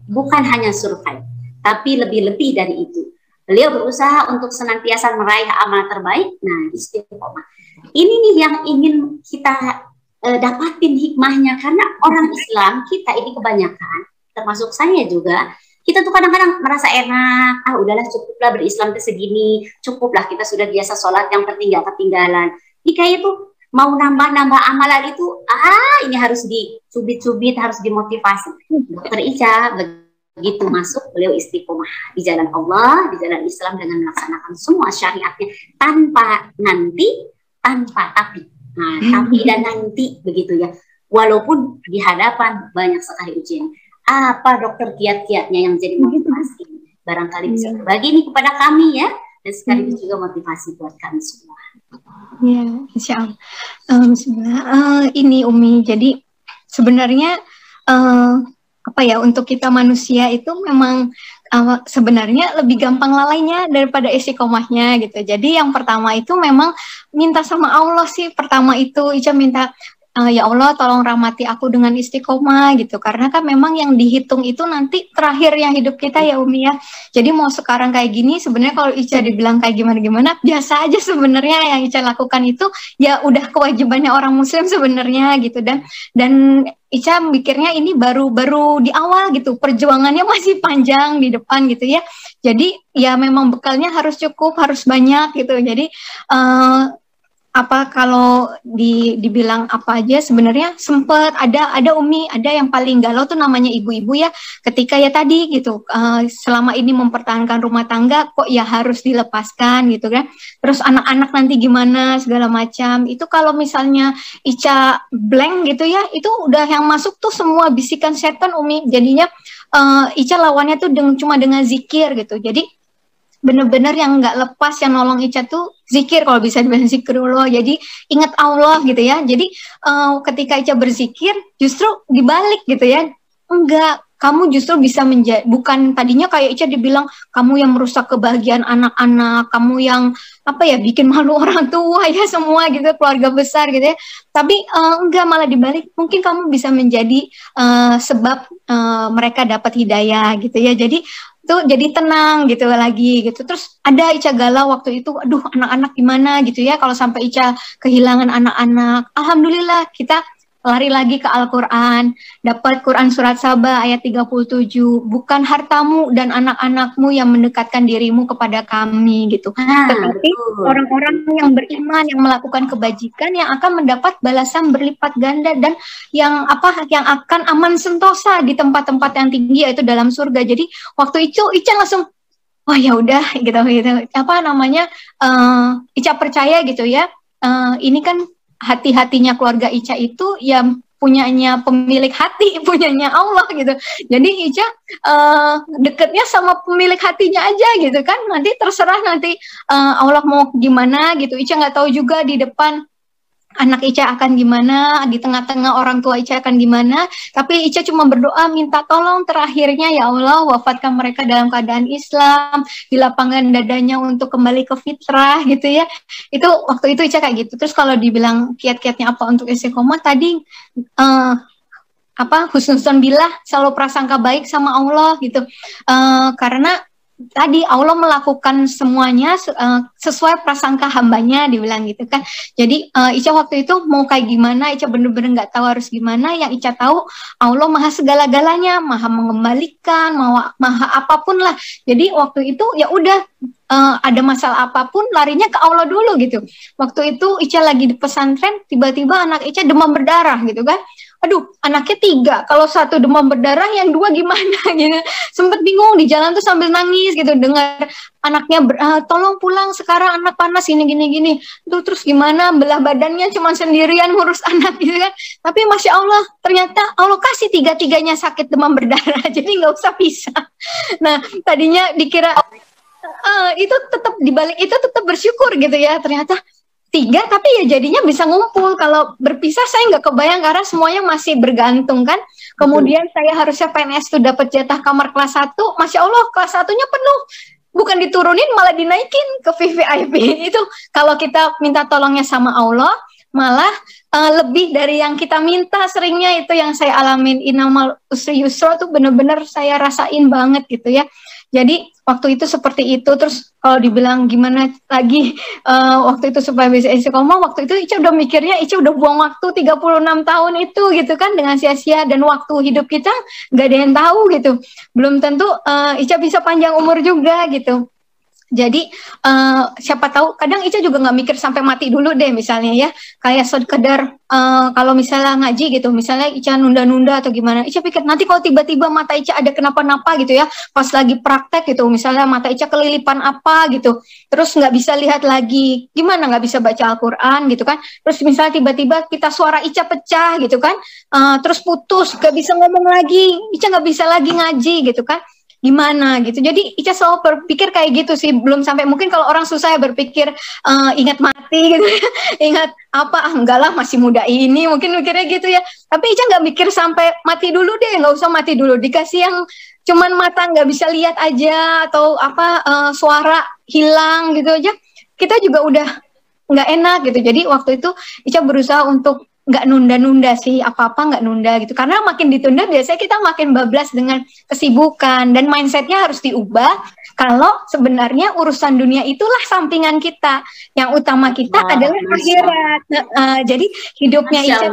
bukan hanya survive, tapi lebih-lebih dari itu. Beliau berusaha untuk senantiasa meraih amal terbaik. Nah, istiqomah. Ini nih yang ingin kita dapatin hikmahnya, karena orang Islam kita ini kebanyakan, termasuk saya juga, kita tuh kadang-kadang merasa enak, udahlah cukuplah berislam ke segini, cukuplah kita sudah biasa sholat, yang penting gak ketinggalan. Ini kayak itu mau nambah-nambah amalan itu, ini harus dicubit-cubit, harus dimotivasi. Dokter Ica begitu masuk, beliau istiqomah di jalan Allah, di jalan Islam dengan melaksanakan semua syariatnya tanpa nanti, tanpa tapi. Nah, tapi dan nanti begitu ya. Walaupun di hadapan banyak sekali ujian. Apa dokter kiat-kiatnya yang jadi motivasi? Barangkali bisa berbagi nih kepada kami ya, dan sekaligus juga motivasi buat kami semua. Ya, insya Allah. Bismillah. Ini Umi, jadi sebenarnya untuk kita manusia itu memang sebenarnya lebih gampang lalainya daripada istiqomahnya gitu. Jadi yang pertama itu memang minta sama Allah sih. Pertama itu Ica minta, ya Allah tolong rahmati aku dengan istiqomah gitu, karena kan memang yang dihitung itu nanti terakhirnya hidup kita ya Umi ya. Jadi mau sekarang kayak gini, sebenarnya kalau Ica dibilang kayak gimana-gimana biasa aja sebenarnya. Yang Ica lakukan itu ya udah kewajibannya orang muslim sebenarnya gitu, dan Ica mikirnya ini baru di awal gitu, perjuangannya masih panjang di depan gitu ya. Jadi ya memang bekalnya harus cukup, harus banyak gitu. Jadi kalau dibilang apa aja sebenarnya sempet ada Umi, ada yang paling galau tuh namanya ibu-ibu ya, ketika ya tadi gitu selama ini mempertahankan rumah tangga kok ya harus dilepaskan gitu kan, terus anak-anak nanti gimana segala macam. Itu kalau misalnya Ica blank gitu ya, itu udah yang masuk tuh semua bisikan setan Umi. Jadinya Ica lawannya tuh cuma dengan zikir gitu. Jadi bener-bener yang nggak lepas yang nolong Ica tuh zikir, kalau bisa dibilang zikrullah. Jadi ingat Allah gitu ya. Jadi ketika Ica berzikir justru dibalik gitu ya. Enggak, kamu justru bisa bukan tadinya kayak Ica dibilang kamu yang merusak kebahagiaan anak-anak, kamu yang bikin malu orang tua ya semua gitu, keluarga besar gitu ya. Tapi enggak, malah dibalik, mungkin kamu bisa menjadi sebab mereka dapat hidayah gitu ya. Jadi tuh jadi tenang gitu lagi gitu. Terus ada Ica galau waktu itu, aduh anak-anak gimana gitu ya, kalau sampai Ica kehilangan anak-anak. Alhamdulillah kita lari lagi ke Al-Quran, dapat Quran surat Saba ayat 37, bukan hartamu dan anak-anakmu yang mendekatkan dirimu kepada kami gitu. Tetapi orang-orang yang beriman, yang melakukan kebajikan, yang akan mendapat balasan berlipat ganda, dan yang akan aman sentosa di tempat-tempat yang tinggi, yaitu dalam surga. Jadi waktu itu Ica langsung, oh ya udah gitu. Ica percaya gitu ya. Ini kan hati-hatinya keluarga Ica itu yang punyanya pemilik hati, punyanya Allah gitu. Jadi Ica deketnya sama pemilik hatinya aja gitu kan. Nanti terserah nanti Allah mau gimana gitu. Ica nggak tahu juga di depan anak Ica akan gimana, di tengah-tengah orang tua Ica akan gimana. Tapi Ica cuma berdoa minta tolong terakhirnya, ya Allah wafatkan mereka dalam keadaan Islam, dilapangkan dadanya untuk kembali ke fitrah gitu ya. Itu waktu itu Ica kayak gitu. Terus kalau dibilang kiat-kiatnya apa untuk istiqomah tadi, husnuzon billah, selalu prasangka baik sama Allah gitu. Karena tadi Allah melakukan semuanya sesuai prasangka hambanya, dibilang gitu kan. Jadi Ica waktu itu mau kayak gimana, Ica bener-bener nggak tahu harus gimana. Yang Ica tahu Allah maha segala-galanya, maha mengembalikan, maha apapun lah. Jadi waktu itu ya udah ada masalah apapun larinya ke Allah dulu gitu. Waktu itu Ica lagi di pesantren, tiba-tiba anak Ica demam berdarah gitu kan. Aduh, anaknya 3. Kalau 1 demam berdarah, yang 2 gimana gitu. Sempet bingung di jalan tuh sambil nangis gitu, dengar anaknya tolong pulang sekarang, anak panas gini. Terus gimana, belah badannya cuma sendirian ngurus anak gitu kan. Tapi Masya Allah, ternyata Allah kasih 3-tiganya sakit demam berdarah, jadi nggak usah pisah. Nah, tadinya dikira itu tetap dibalik itu tetap bersyukur gitu ya, ternyata 3 tapi ya jadinya bisa ngumpul. Kalau berpisah saya nggak kebayang karena semuanya masih bergantung kan. Kemudian saya harusnya PNS tuh dapat jatah kamar kelas 1, Masya Allah kelas 1-nya penuh, bukan diturunin malah dinaikin ke VVIP. Itu kalau kita minta tolongnya sama Allah malah lebih dari yang kita minta. Seringnya itu yang saya alamin, inamal usri yusra tuh bener-bener saya rasain banget gitu ya. Jadi waktu itu seperti itu. Terus kalau dibilang gimana lagi waktu itu supaya bisa istiqomah, waktu itu Ica udah mikirnya Ica udah buang waktu 36 tahun itu gitu kan dengan sia-sia, dan waktu hidup kita nggak ada yang tahu gitu. Belum tentu Ica bisa panjang umur juga gitu. Jadi siapa tahu kadang Ica juga nggak mikir sampai mati dulu deh misalnya ya, kayak sekedar kalau misalnya ngaji gitu, misalnya Ica nunda-nunda atau gimana, Ica pikir nanti kalau tiba-tiba mata Ica ada kenapa-napa gitu ya, pas lagi praktek gitu, misalnya mata Ica kelilipan apa gitu, terus nggak bisa lihat lagi, gimana nggak bisa baca Al-Quran gitu kan, terus misalnya tiba-tiba kita suara Ica pecah gitu kan, terus putus, nggak bisa ngomong lagi, Ica nggak bisa lagi ngaji gitu kan, gimana gitu. Jadi Ica selalu berpikir kayak gitu sih. Belum sampai mungkin kalau orang susah ya berpikir ingat mati gitu ya. Ingat apa, enggak lah masih muda ini, mungkin mikirnya gitu ya. Tapi Ica nggak mikir sampai mati dulu deh, nggak usah mati dulu, dikasih yang cuman mata nggak bisa lihat aja, atau apa suara hilang gitu aja, kita juga udah nggak enak gitu. Jadi waktu itu Ica berusaha untuk nggak nunda-nunda sih, apa-apa nggak nunda gitu, karena makin ditunda biasanya kita makin bablas dengan kesibukan, dan mindsetnya harus diubah kalau sebenarnya urusan dunia itulah sampingan kita, yang utama kita adalah akhirat. Jadi hidupnya Ica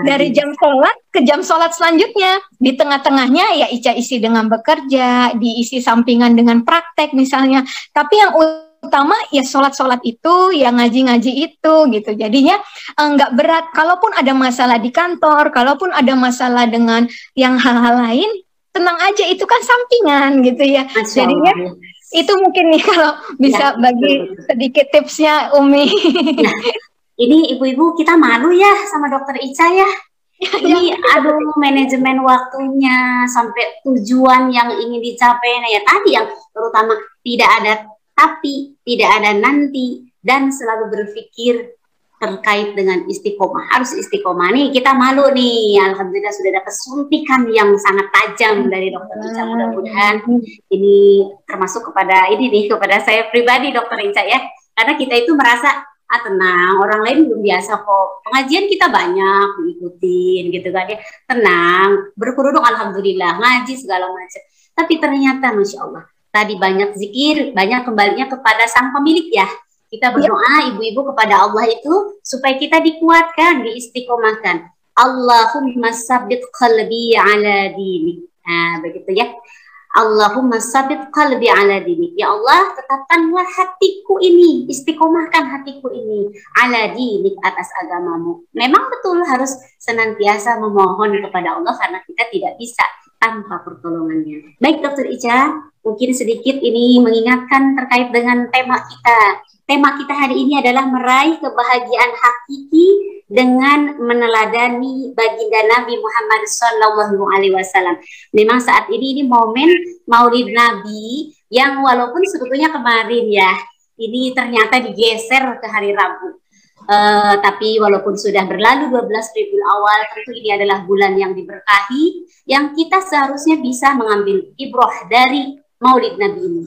dari jam sholat ke jam sholat selanjutnya, di tengah-tengahnya ya Ica isi dengan bekerja, diisi sampingan dengan praktek misalnya, tapi yang utama ya sholat-sholat itu, ya ngaji-ngaji itu gitu. Jadinya nggak berat. Kalaupun ada masalah di kantor, kalaupun ada masalah dengan yang hal-hal lain, tenang aja, itu kan sampingan gitu ya. Jadinya itu mungkin nih kalau bisa bagi sedikit tipsnya Umi. Nah, ini ibu-ibu kita malu ya sama dokter Ica ya. Ini aduh, manajemen waktunya sampai tujuan yang ingin dicapai. Nah ya tadi yang terutama tidak ada tapi, tidak ada nanti, dan selalu berpikir terkait dengan istiqomah. Harus istiqomah nih, kita malu nih. Alhamdulillah sudah ada kesuntikan yang sangat tajam dari dokter Ica. Mudah-mudahan ini termasuk kepada ini nih, kepada saya pribadi dokter Ica ya. Karena kita itu merasa tenang, orang lain belum biasa kok. Pengajian kita banyak diikutin gitu kan ya. Tenang, berkerudung alhamdulillah, ngaji segala macam. Tapi ternyata Masya Allah, tadi banyak zikir, banyak kembalinya kepada sang pemilik ya. Kita berdoa ibu-ibu kepada Allah itu supaya kita dikuatkan, diistiqomahkan. Allahumma sabbit qalbi ala dinik. Nah, begitu ya. Allahumma sabbit qalbi ala dinik. Ya Allah, tetapkanlah hatiku ini, istiqomahkan hatiku ini ala dinik, atas agamamu. Memang betul harus senantiasa memohon kepada Allah karena kita tidak bisa tanpa pertolongannya. Baik Dokter Ica, mungkin sedikit ini mengingatkan terkait dengan tema kita. Tema kita hari ini adalah meraih kebahagiaan hakiki dengan meneladani baginda Nabi Muhammad SAW. Memang saat ini momen Maulid Nabi yang walaupun sebetulnya kemarin ya, ini ternyata digeser ke hari Rabu. Tapi walaupun sudah berlalu 12 Rabiul Awal, tentu ini adalah bulan yang diberkahi, yang kita seharusnya bisa mengambil ibrah dari Maulid Nabi ini.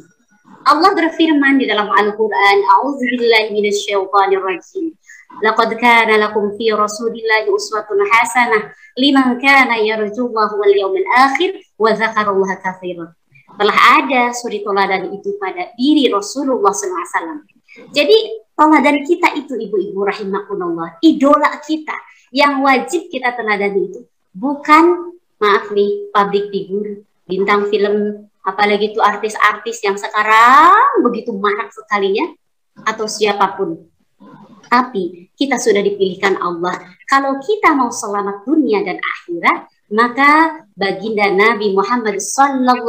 Allah berfirman di dalam Al-Quran, A'udzubillahi minasyaitonirrajim. Laqad kana lakum fi Rasulillahi uswatun hasanah liman kana yarjullaha wal yawmil akhir wa dzakarallaha katsiran. Telah ada suri teladan itu pada diri Rasulullah SAW. Jadi teladan kita itu ibu-ibu rahimakumullah, idola kita yang wajib kita teladani itu bukan, maaf nih, public figure, bintang film, apalagi itu artis-artis yang sekarang begitu marak sekali ya, atau siapapun. Tapi kita sudah dipilihkan Allah. Kalau kita mau selamat dunia dan akhirat, maka baginda Nabi Muhammad SAW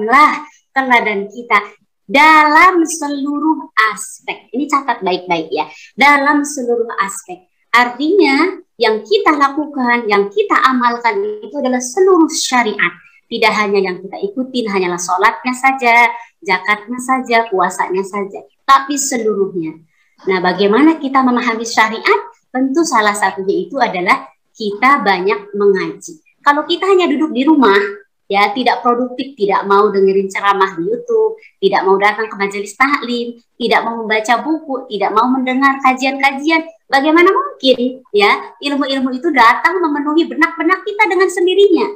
lah teladan kita dalam seluruh aspek. Ini catat baik-baik ya, dalam seluruh aspek. Artinya yang kita lakukan, yang kita amalkan itu adalah seluruh syariat. Tidak hanya yang kita ikutin, hanyalah sholatnya saja, zakatnya saja, puasanya saja, tapi seluruhnya. Nah, bagaimana kita memahami syariat? Tentu salah satunya itu adalah kita banyak mengaji. Kalau kita hanya duduk di rumah, ya tidak produktif, tidak mau dengerin ceramah di YouTube, tidak mau datang ke majelis taklim, tidak mau membaca buku, tidak mau mendengar kajian-kajian, bagaimana mungkin ya ilmu-ilmu itu datang memenuhi benak-benak kita dengan sendirinya?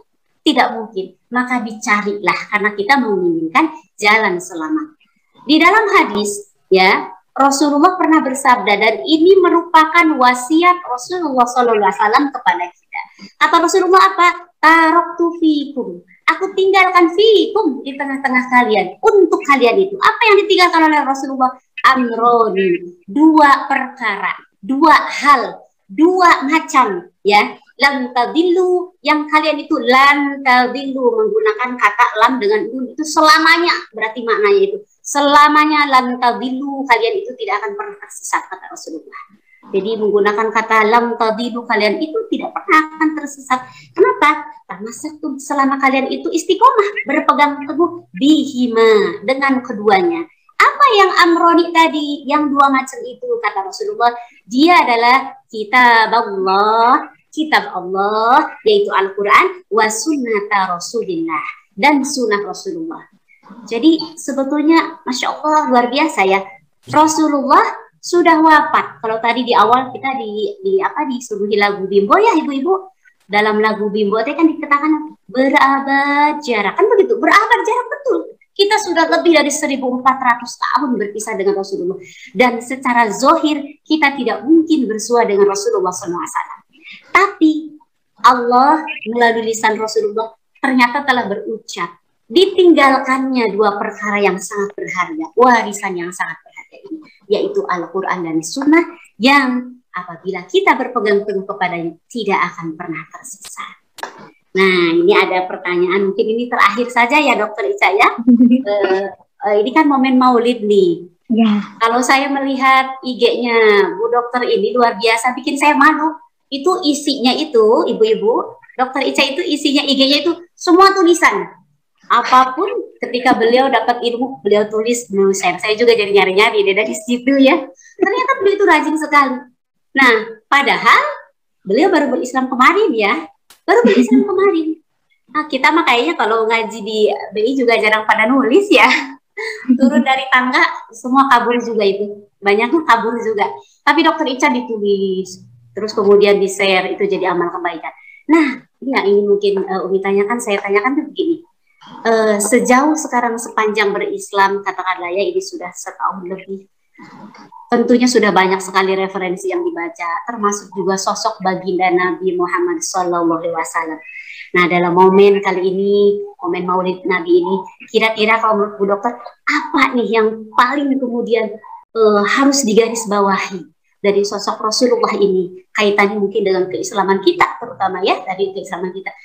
Tidak mungkin. Maka dicarilah karena kita menginginkan jalan selamat. Di dalam hadis ya, Rasulullah pernah bersabda, dan ini merupakan wasiat Rasulullah SAW kepada kita. Kata Rasulullah apa? Taraktu fikum. Aku tinggalkan fikum di tengah-tengah kalian. Untuk kalian itu. Apa yang ditinggalkan oleh Rasulullah? Amroni. Dua perkara. Dua hal. Dua macam. Ya. Lan tadillu. Yang kalian itu lan tadillu. Menggunakan kata lam dengan itu selamanya. Berarti maknanya itu. Selamanya lam tadillu, kalian itu tidak akan pernah tersesat, kata Rasulullah. Jadi menggunakan kata lam tadillu, kalian itu tidak pernah akan tersesat. Kenapa? Karena selama kalian itu istiqomah, berpegang teguh bihima, dengan keduanya. Apa yang amroni tadi, yang dua macam itu, kata Rasulullah, dia adalah kitab Allah, yaitu Al-Quran, wa sunnata Rasulillah, dan sunnah Rasulullah. Jadi sebetulnya Masya Allah luar biasa ya, Rasulullah sudah wafat. Kalau tadi di awal kita disuguhi lagu Bimbo ya ibu-ibu, dalam lagu Bimbo itu kan dikatakan berabad jarak, kan begitu, berabad jarak, betul. Kita sudah lebih dari 1400 tahun berpisah dengan Rasulullah, dan secara zohir kita tidak mungkin bersua dengan Rasulullah SAW. Tapi Allah melalui lisan Rasulullah ternyata telah berucap, ditinggalkannya dua perkara yang sangat berharga, warisan yang sangat berharga ini, yaitu Al-Quran dan Sunnah, yang apabila kita berpegang teguh kepadanya tidak akan pernah tersesat. Nah, ini ada pertanyaan, mungkin ini terakhir saja ya Dokter Ica ya. Ini kan momen Maulid nih. Ya. Kalau saya melihat IG-nya Bu Dokter ini luar biasa, bikin saya malu. Itu isinya itu, ibu-ibu, Dokter Ica itu isinya IG-nya itu semua tulisan. Apapun ketika beliau dapat ilmu, beliau tulis, beliau share. Saya juga jadi nyari-nyari dari situ ya. Ternyata beliau itu rajin sekali. Nah, padahal beliau baru berislam kemarin ya. Baru berislam kemarin. Nah, kita makanya kalau ngaji di BI juga jarang pada nulis ya. Turun dari tangga, semua kabur juga itu. Banyaknya kabur juga. Tapi Dokter Ica ditulis. Terus kemudian di-share, itu jadi amal kebaikan. Nah, ini yang ingin mungkin Umi tanyakan, saya tanyakan tuh begini. Sejauh sekarang sepanjang berislam, katakanlah ya ini sudah setahun lebih, tentunya sudah banyak sekali referensi yang dibaca, termasuk juga sosok baginda Nabi Muhammad SAW. Nah, dalam momen kali ini, momen Maulid Nabi ini, kira-kira kalau menurut Bu Dokter, apa nih yang paling kemudian harus digarisbawahi dari sosok Rasulullah ini, kaitannya mungkin dengan keislaman kita, terutama ya dari keislaman kita.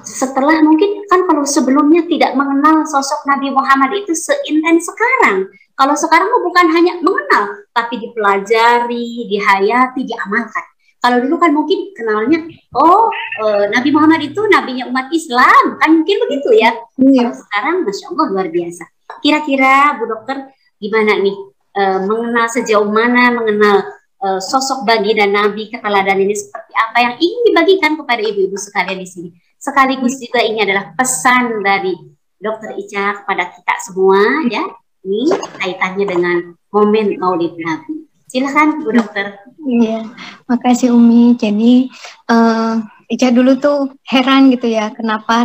Setelah mungkin kan kalau sebelumnya tidak mengenal sosok Nabi Muhammad itu seintens sekarang. Kalau sekarang bukan hanya mengenal, tapi dipelajari, dihayati, diamalkan. Kalau dulu kan mungkin kenalnya, Nabi Muhammad itu nabinya umat Islam, kan mungkin begitu ya. Kalau sekarang, Masya Allah luar biasa. Kira-kira Bu Dokter gimana nih, mengenal sejauh mana, mengenal sosok baginda Nabi, keteladanan ini seperti apa yang ingin dibagikan kepada ibu-ibu sekalian di sini. Sekaligus juga ini adalah pesan dari Dokter Ica kepada kita semua ya. Ini kaitannya dengan momen Maulid Nabi. Silakan Bu Dokter. Iya. Makasih Umi. Jadi Ica dulu tuh heran gitu ya, kenapa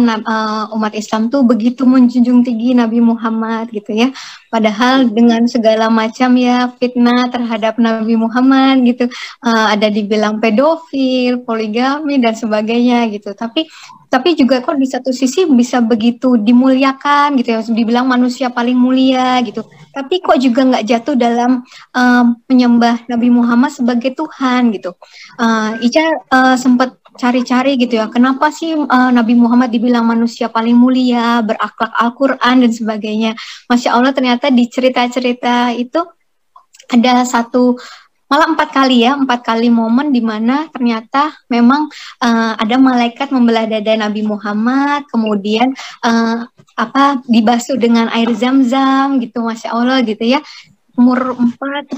umat Islam tuh begitu menjunjung tinggi Nabi Muhammad gitu ya. Padahal dengan segala macam ya fitnah terhadap Nabi Muhammad gitu, ada dibilang pedofil, poligami dan sebagainya gitu. Tapi juga kok di satu sisi bisa begitu dimuliakan gitu ya, dibilang manusia paling mulia gitu. Tapi kok juga nggak jatuh dalam menyembah Nabi Muhammad sebagai Tuhan gitu. Ica sempat cari-cari gitu ya, kenapa sih Nabi Muhammad dibilang manusia paling mulia, berakhlak Al-Quran dan sebagainya. Masya Allah ternyata di cerita-cerita itu ada malah 4 kali momen di mana ternyata memang ada malaikat membelah dada Nabi Muhammad, kemudian dibasuh dengan air zam-zam gitu, Masya Allah gitu ya. Umur 40,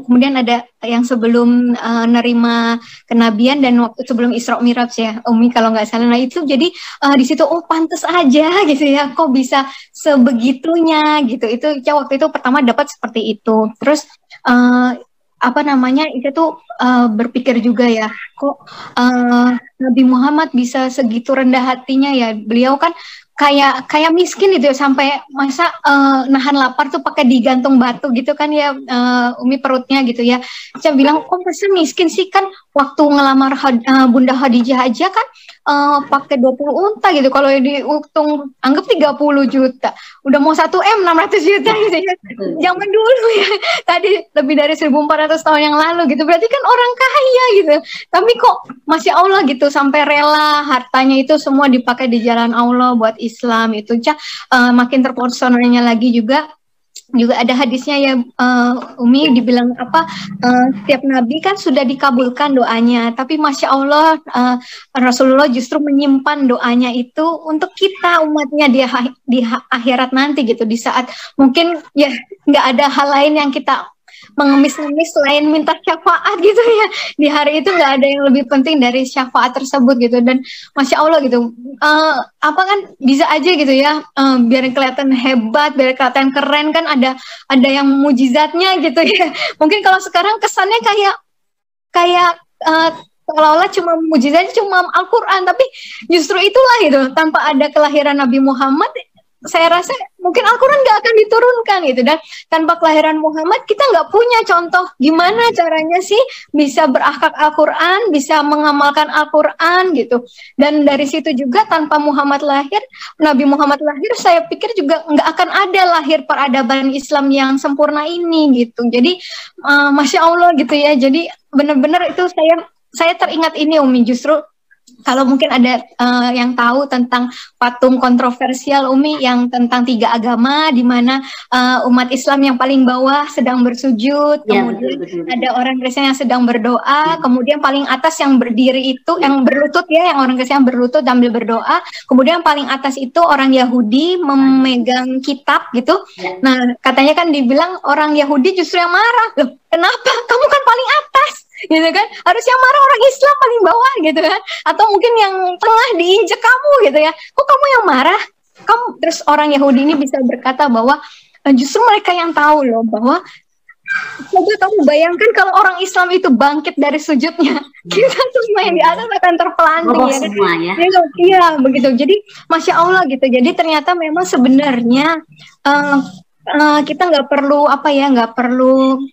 kemudian ada yang sebelum nerima kenabian dan waktu sebelum Isra Mi'raj ya, Umi kalau nggak salah. Nah itu jadi di situ pantes aja gitu ya, kok bisa sebegitunya gitu. Itu ya waktu itu pertama dapat seperti itu. Terus itu tuh berpikir juga ya, kok Nabi Muhammad bisa segitu rendah hatinya ya. Beliau kan kayak miskin gitu ya, sampai masa nahan lapar tuh pakai digantung batu gitu kan ya, Umi perutnya gitu ya. Saya bilang kok masa miskin sih, kan waktu ngelamar Bunda Khadijah aja kan pakai 20 unta gitu, kalau dihitung anggap 30 juta, udah mau 1M 600 juta gitu ya. Zaman dulu ya, tadi lebih dari 1400 tahun yang lalu gitu, berarti kan orang kaya gitu. Tapi kok Masya Allah gitu, sampai rela hartanya itu semua dipakai di jalan Allah buat Islam itu. Makin terpersonanya lagi juga ada hadisnya ya, Umi, dibilang setiap nabi kan sudah dikabulkan doanya, tapi Masya Allah Rasulullah justru menyimpan doanya itu untuk kita umatnya di akhirat nanti gitu, di saat mungkin ya nggak ada hal lain yang kita mengemis-ngemis selain minta syafaat gitu ya. Di hari itu nggak ada yang lebih penting dari syafaat tersebut gitu. Dan Masya Allah gitu, kan bisa aja gitu ya, biar kelihatan hebat, biar kelihatan keren kan ada yang mujizatnya gitu ya. Mungkin kalau sekarang kesannya kayak seolah-olah cuma mujizatnya cuma Al-Quran, tapi justru itulah gitu, tanpa ada kelahiran Nabi Muhammad, saya rasa mungkin Al-Quran nggak akan diturunkan gitu. Dan tanpa kelahiran Muhammad kita nggak punya contoh gimana caranya sih bisa berakhlak Al-Quran, bisa mengamalkan Al-Quran gitu. Dan dari situ juga tanpa Nabi Muhammad lahir, saya pikir juga nggak akan ada lahir peradaban Islam yang sempurna ini gitu. Jadi Masya Allah gitu ya. Jadi benar-benar itu saya teringat ini, Umi, justru kalau mungkin ada yang tahu tentang patung kontroversial, Umi, yang tentang 3 agama, di mana umat Islam yang paling bawah sedang bersujud, kemudian betul. Ada orang Kristen yang sedang berdoa, kemudian paling atas yang berdiri itu, yang berlutut ya, yang orang Kristen yang berlutut sambil berdoa, kemudian paling atas itu orang Yahudi memegang kitab gitu. Nah, katanya kan dibilang orang Yahudi justru yang marah, loh kenapa? Kamu kan paling atas gitu kan, harus yang marah orang Islam paling bawah gitu kan, atau mungkin yang tengah diinjek kamu gitu ya, kok kamu yang marah? Terus orang Yahudi ini bisa berkata bahwa justru mereka yang tahu loh bahwa, coba kamu bayangkan kalau orang Islam itu bangkit dari sujudnya, kita semua yang di atas akan terpelanting ya kan? Iya begitu. Jadi Masya Allah gitu. Jadi ternyata memang sebenarnya kita nggak perlu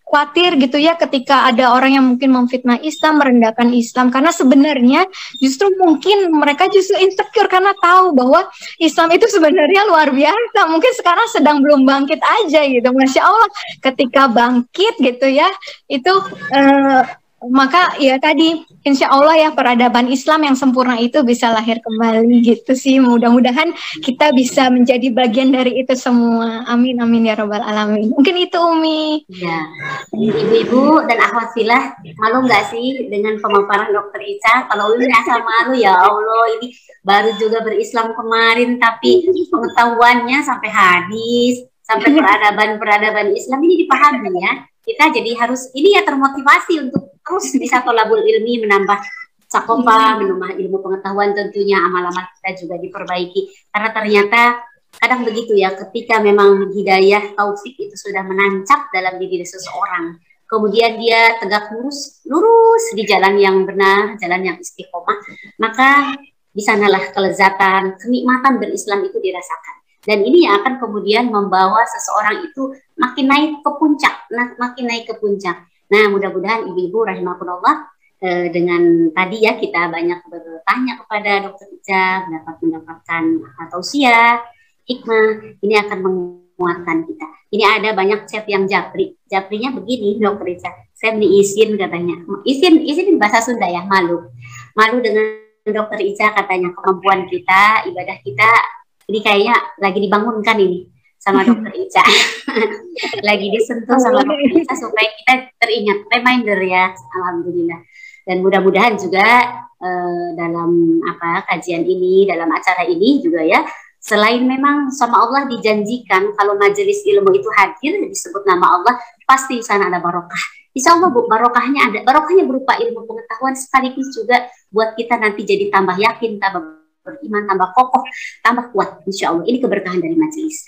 khawatir gitu ya ketika ada orang yang mungkin memfitnah Islam, merendahkan Islam, karena sebenarnya justru mungkin mereka justru insecure karena tahu bahwa Islam itu sebenarnya luar biasa. Mungkin sekarang sedang belum bangkit aja gitu. Masya Allah, ketika bangkit gitu ya, itu maka ya tadi insya Allah ya peradaban Islam yang sempurna itu bisa lahir kembali gitu sih. Mudah-mudahan kita bisa menjadi bagian dari itu semua. Amin amin ya robbal alamin. Mungkin itu, Umi. Ya, ibu-ibu dan akhwat filah, malu nggak sih dengan pemaparan Dokter Ica? Kalau Umi asal malu, ya Allah, ini baru juga berislam kemarin tapi pengetahuannya sampai hadis, sampai peradaban Islam ini dipahami ya. Kita jadi harus ini ya, termotivasi untuk terus bisa tolabul ilmi, menambah sakofa, menambah ilmu pengetahuan, tentunya amal-amal kita juga diperbaiki. Karena ternyata kadang begitu ya, ketika memang hidayah taufik itu sudah menancap dalam diri seseorang, kemudian dia tegak lurus di jalan yang benar, jalan yang istiqomah, maka di sanalah kelezatan, kenikmatan berislam itu dirasakan. Dan ini yang akan kemudian membawa seseorang itu makin naik ke puncak, Nah, mudah-mudahan ibu-ibu rahimakumullah, dengan tadi ya kita banyak bertanya kepada Dokter Ica, mendapatkan tausiah, hikmah, ini akan menguatkan kita. Ini ada banyak chat yang japrinya begini, Dokter Ica. Saya beli izin katanya, izin bahasa Sunda ya, malu dengan Dokter Ica katanya, kemampuan kita, ibadah kita, ini kayaknya lagi dibangunkan ini sama Dokter Ica. Lagi disentuh sama Dokter Ica supaya kita teringat, reminder ya, alhamdulillah. Dan mudah-mudahan juga dalam kajian ini, dalam acara ini juga ya, selain memang sama Allah dijanjikan kalau majelis ilmu itu hadir disebut nama Allah, pasti di sana ada barokah. Insya Allah barokahnya berupa ilmu pengetahuan, sekaligus juga buat kita nanti jadi tambah yakin, tambah beriman, tambah kokoh, tambah kuat. Insya Allah ini keberkahan dari majelis.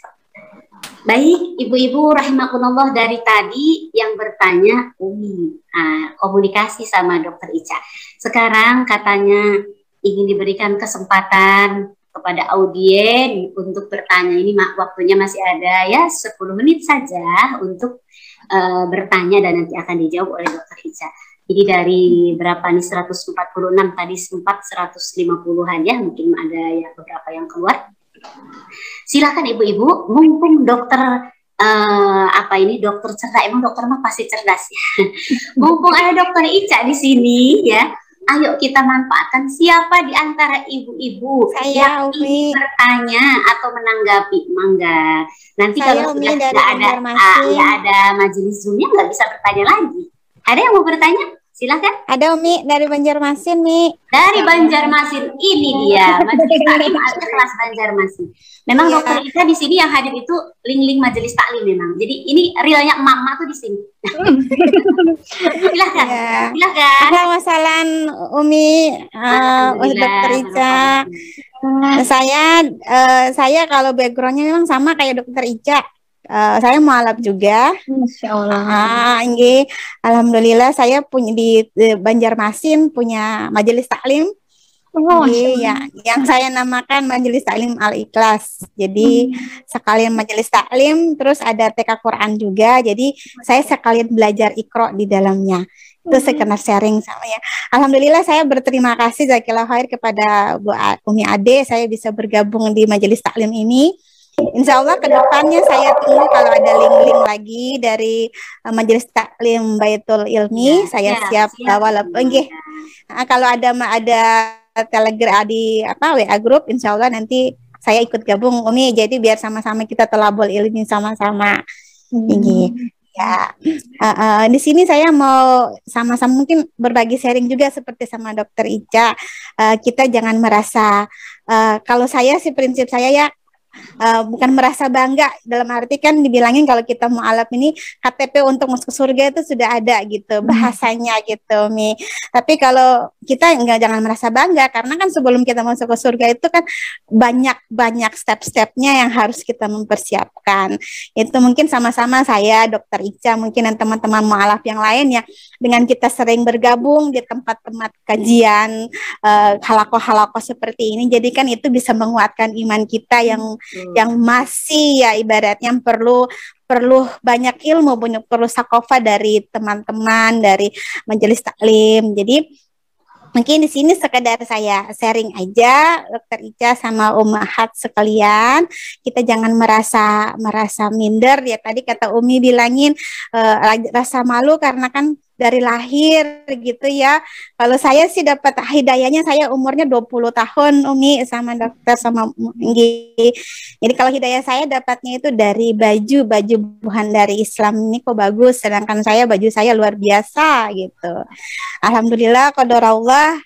Baik, ibu-ibu rahimakumullah, dari tadi yang bertanya Umi, komunikasi sama Dokter Ica. Sekarang katanya ingin diberikan kesempatan kepada audien untuk bertanya. Ini waktunya masih ada ya 10 menit saja untuk bertanya dan nanti akan dijawab oleh Dokter Ica. Jadi dari berapa nih, 146 tadi sempat 150-an ya, mungkin ada ya beberapa yang keluar. Silakan ibu-ibu, mumpung dokter dokter cerdas, emang dokter mah pasti cerdas ya. Mumpung ada Dokter Ica di sini ya, ayo kita manfaatkan. Siapa di antara ibu-ibu yang ingin bertanya atau menanggapi, mangga. Nanti kalau sudah nggak ada majelis Zoom-nya nggak bisa bertanya lagi. Ada yang mau bertanya? Silakan. Ada Umi dari Banjarmasin, Mi. Dari Banjarmasin, ini dia majelis taklim kelas Banjarmasin. Memang iya. Dokter Ica di sini yang hadir itu link majelis taklim memang. Jadi ini realnya emak-emak tuh di sini. Silakan. Ya. Silakan. Assalamualaikum Umi, Dokter Ica. Saya kalau backgroundnya memang sama kayak Dokter Ica. Saya mualaf juga. Masya Allah. Alhamdulillah saya punya di Banjarmasin punya majelis taklim. Ya, yang saya namakan Majelis Taklim Al-Ikhlas. Jadi sekalian majelis taklim, terus ada TK Quran juga. Jadi saya sekalian belajar Iqra di dalamnya. Itu sekedar sharing sama ya. Alhamdulillah saya berterima kasih jazakallahu khair kepada Bu Umi Ade, saya bisa bergabung di majelis taklim ini. Insya Allah kedepannya saya tunggu kalau ada link-link lagi dari Majelis Taklim Baitul Ilmi, saya siap bawa. Kalau ada Telegram di WA Group, Insya Allah nanti saya ikut gabung Umi. Jadi biar sama-sama kita telabul ilmi sama-sama. Ini ya. Di sini saya mau sama-sama mungkin berbagi sharing juga seperti sama Dokter Ica. Kita jangan merasa kalau saya sih prinsip saya ya. Bukan merasa bangga, dalam arti kan dibilangin kalau kita mualaf ini KTP untuk masuk surga itu sudah ada gitu bahasanya gitu Mi. Tapi kalau kita jangan merasa bangga, karena kan sebelum kita masuk ke surga itu kan banyak step-stepnya yang harus kita mempersiapkan. Itu mungkin sama-sama saya Dokter Ica mungkin dan teman-teman mualaf yang lain ya, dengan kita sering bergabung di tempat-tempat kajian halakoh-halakoh seperti ini, jadi kan itu bisa menguatkan iman kita yang masih ya ibaratnya perlu banyak ilmu, perlu sakofa dari teman-teman dari majelis taklim. Jadi mungkin di sini sekedar saya sharing aja Dokter Ica sama ummahat sekalian, kita jangan merasa minder ya. Tadi kata Umi bilangin rasa malu karena kan dari lahir gitu ya. Kalau saya sih dapat hidayahnya saya umurnya 20 tahun Umi sama dokter sama Nggi. Jadi kalau hidayah saya dapatnya itu dari baju buhan dari Islam ini kok bagus, sedangkan baju saya luar biasa gitu. Alhamdulillah qadarullah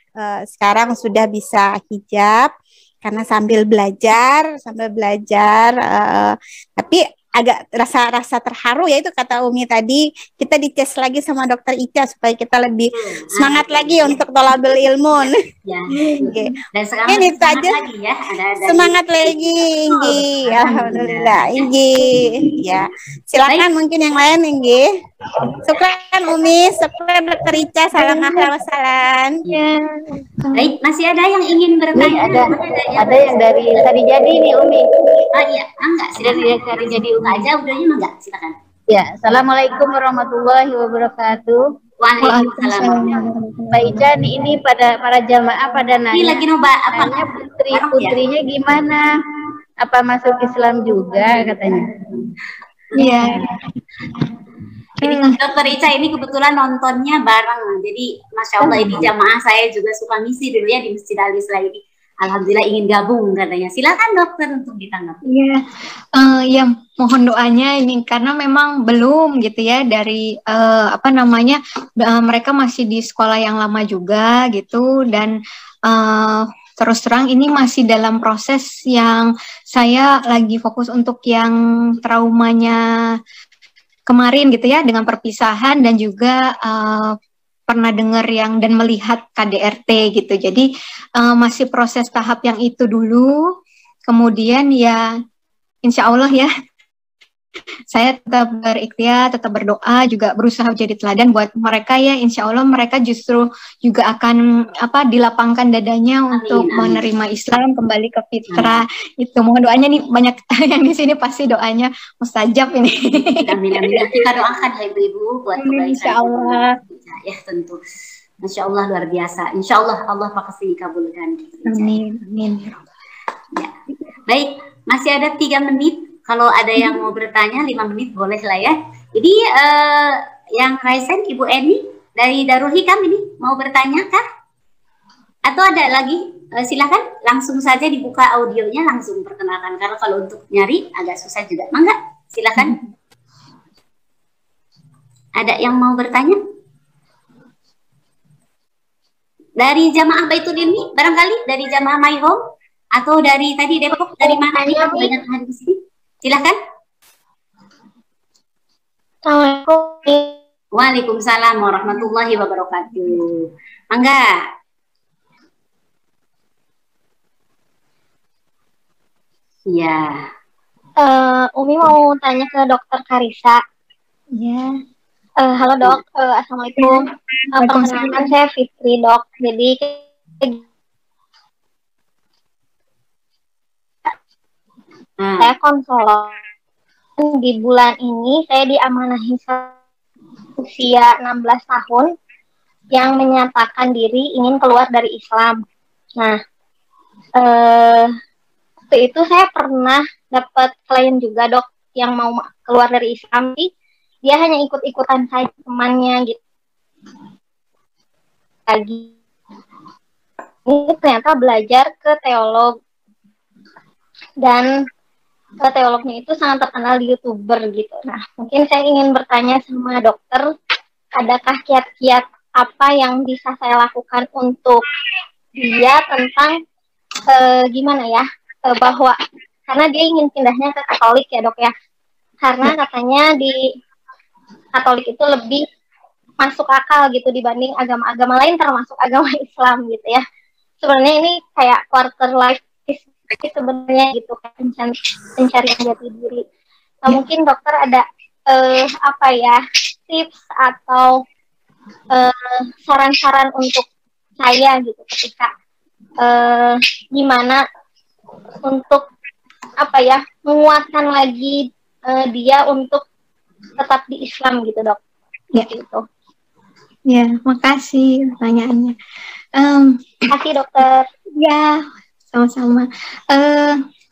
sekarang sudah bisa hijab karena sambil belajar tapi agak rasa terharu ya, itu kata Umi tadi, kita dites lagi sama Dokter Ica supaya kita lebih semangat lagi untuk tolabul ilmu. Ya. Okay. Dan sekarang ini saja lagi ya, semangat lagi Inggi. Alhamdulillah Inggi. Ya. Silakan mungkin yang lain Inggi. Syukran Umi, syukran Dr. Ica, salam ahlan wasalam. Ya. Baik, masih ada yang ingin bertanya? Ada yang dari tadi jadi nih Umi. Ah iya, enggak, silakan. Dari jadi Buka Umi. aja udahnya mah enggak, silakan. Ya, assalamualaikum warahmatullahi wabarakatuh. Waalaikumsalam. Mbak Ica ini pada para jamaah pada Ini nanya, lagi nyoba apa? putrinya gimana? Apa masuk Islam juga katanya? Iya. Ini Dokter Ica ini kebetulan nontonnya bareng, jadi masya Allah ini jamaah saya juga suka ngisi dulu ya di Masjid Al-Islah ini. Alhamdulillah ingin gabung katanya. Silakan dokter untuk ditanggapi. Iya, ya mohon doanya ini karena memang belum gitu ya dari apa namanya mereka masih di sekolah yang lama juga gitu dan terus terang ini masih dalam proses yang saya lagi fokus untuk yang traumanya kemarin gitu ya dengan perpisahan dan juga pernah dengar yang dan melihat KDRT gitu. Jadi masih proses tahap yang itu dulu. Kemudian ya insya Allah ya saya tetap berikhtiar, tetap berdoa, juga berusaha jadi teladan buat mereka ya. Insya Allah mereka justru juga akan dilapangkan dadanya untuk menerima Islam, kembali ke fitrah. Itu mohon doanya nih, banyak yang di sini pasti doanya mustajab ini. Amin amin. Kita doakan ya ibu-ibu buat kebaikan. Insya Allah. Ya tentu. Masya Allah luar biasa. Insya Allah Allah pasti kabulkan. Amin amin. Ya. Baik, masih ada 3 menit. Kalau ada yang mau bertanya 5 menit boleh lah ya. Jadi yang raisen Ibu Eni dari Darul Hikam ini mau bertanya kah? Atau ada lagi? Silakan langsung saja dibuka audionya, langsung perkenalkan. Karena kalau untuk nyari agak susah juga. Mangga, silakan. Ada yang mau bertanya? Dari jamaah Baitul Ilmi barangkali, dari jamaah My Home atau dari tadi Depok, dari mana nih banyak hari di sini? Silakan. Assalamualaikum. Waalaikumsalam warahmatullahi wabarakatuh. Mangga. Ya. Umi mau tanya ke Dokter Karisa. Ya. Halo dok, assalamualaikum. Perkenalkan saya Fitri dok. Jadi saya konselor. Di bulan ini saya diamanahi usia 16 tahun yang menyatakan diri ingin keluar dari Islam. Nah, waktu itu saya pernah dapat klien juga dok yang mau keluar dari Islam. Dia hanya ikut-ikutan saja temannya gitu. Lagi ini ternyata belajar ke teolog dan teolognya itu sangat terkenal di YouTuber gitu. Nah, mungkin saya ingin bertanya sama dokter, adakah kiat-kiat apa yang bisa saya lakukan untuk dia tentang gimana ya, bahwa karena dia ingin pindahnya ke Katolik ya dok ya, karena katanya di Katolik itu lebih masuk akal gitu dibanding agama-agama lain termasuk agama Islam gitu ya. Sebenarnya ini kayak quarter life sebenarnya gitu kan, pencarian jati diri. Nah, mungkin dokter ada apa ya tips atau saran-saran untuk saya gitu ketika gimana untuk apa ya menguatkan lagi dia untuk tetap di Islam gitu dok. Ya gitu. Ya, makasih pertanyaannya. Makasih dokter. Ya, sama-sama.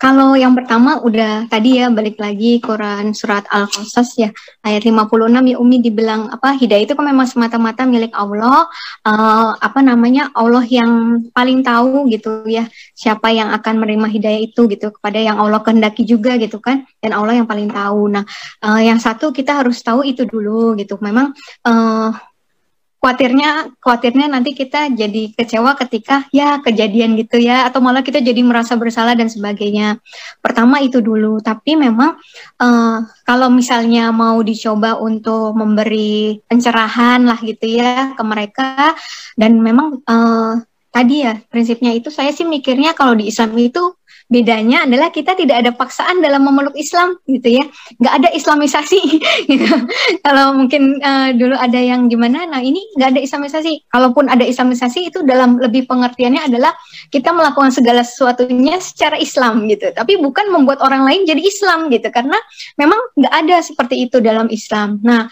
Kalau yang pertama udah tadi ya balik lagi Quran surat Al-Qasas ya ayat 56 ya Umi dibilang hidayah itu kan memang semata-mata milik Allah, Allah yang paling tahu gitu ya siapa yang akan menerima hidayah itu gitu kepada yang Allah kehendaki juga gitu kan, dan Allah yang paling tahu. Nah, yang satu kita harus tahu itu dulu gitu. Memang khawatirnya nanti kita jadi kecewa ketika ya kejadian gitu ya, atau malah kita jadi merasa bersalah dan sebagainya. Pertama itu dulu, tapi memang kalau misalnya mau dicoba untuk memberi pencerahan lah gitu ya ke mereka, dan memang tadi ya prinsipnya itu saya sih mikirnya kalau di Islam itu bedanya adalah kita tidak ada paksaan dalam memeluk Islam gitu ya, nggak ada Islamisasi gitu. Kalau mungkin dulu ada yang gimana, nah ini nggak ada Islamisasi. Kalaupun ada Islamisasi itu dalam lebih pengertiannya adalah kita melakukan segala sesuatunya secara Islam gitu, tapi bukan membuat orang lain jadi Islam gitu, karena memang nggak ada seperti itu dalam Islam. Nah,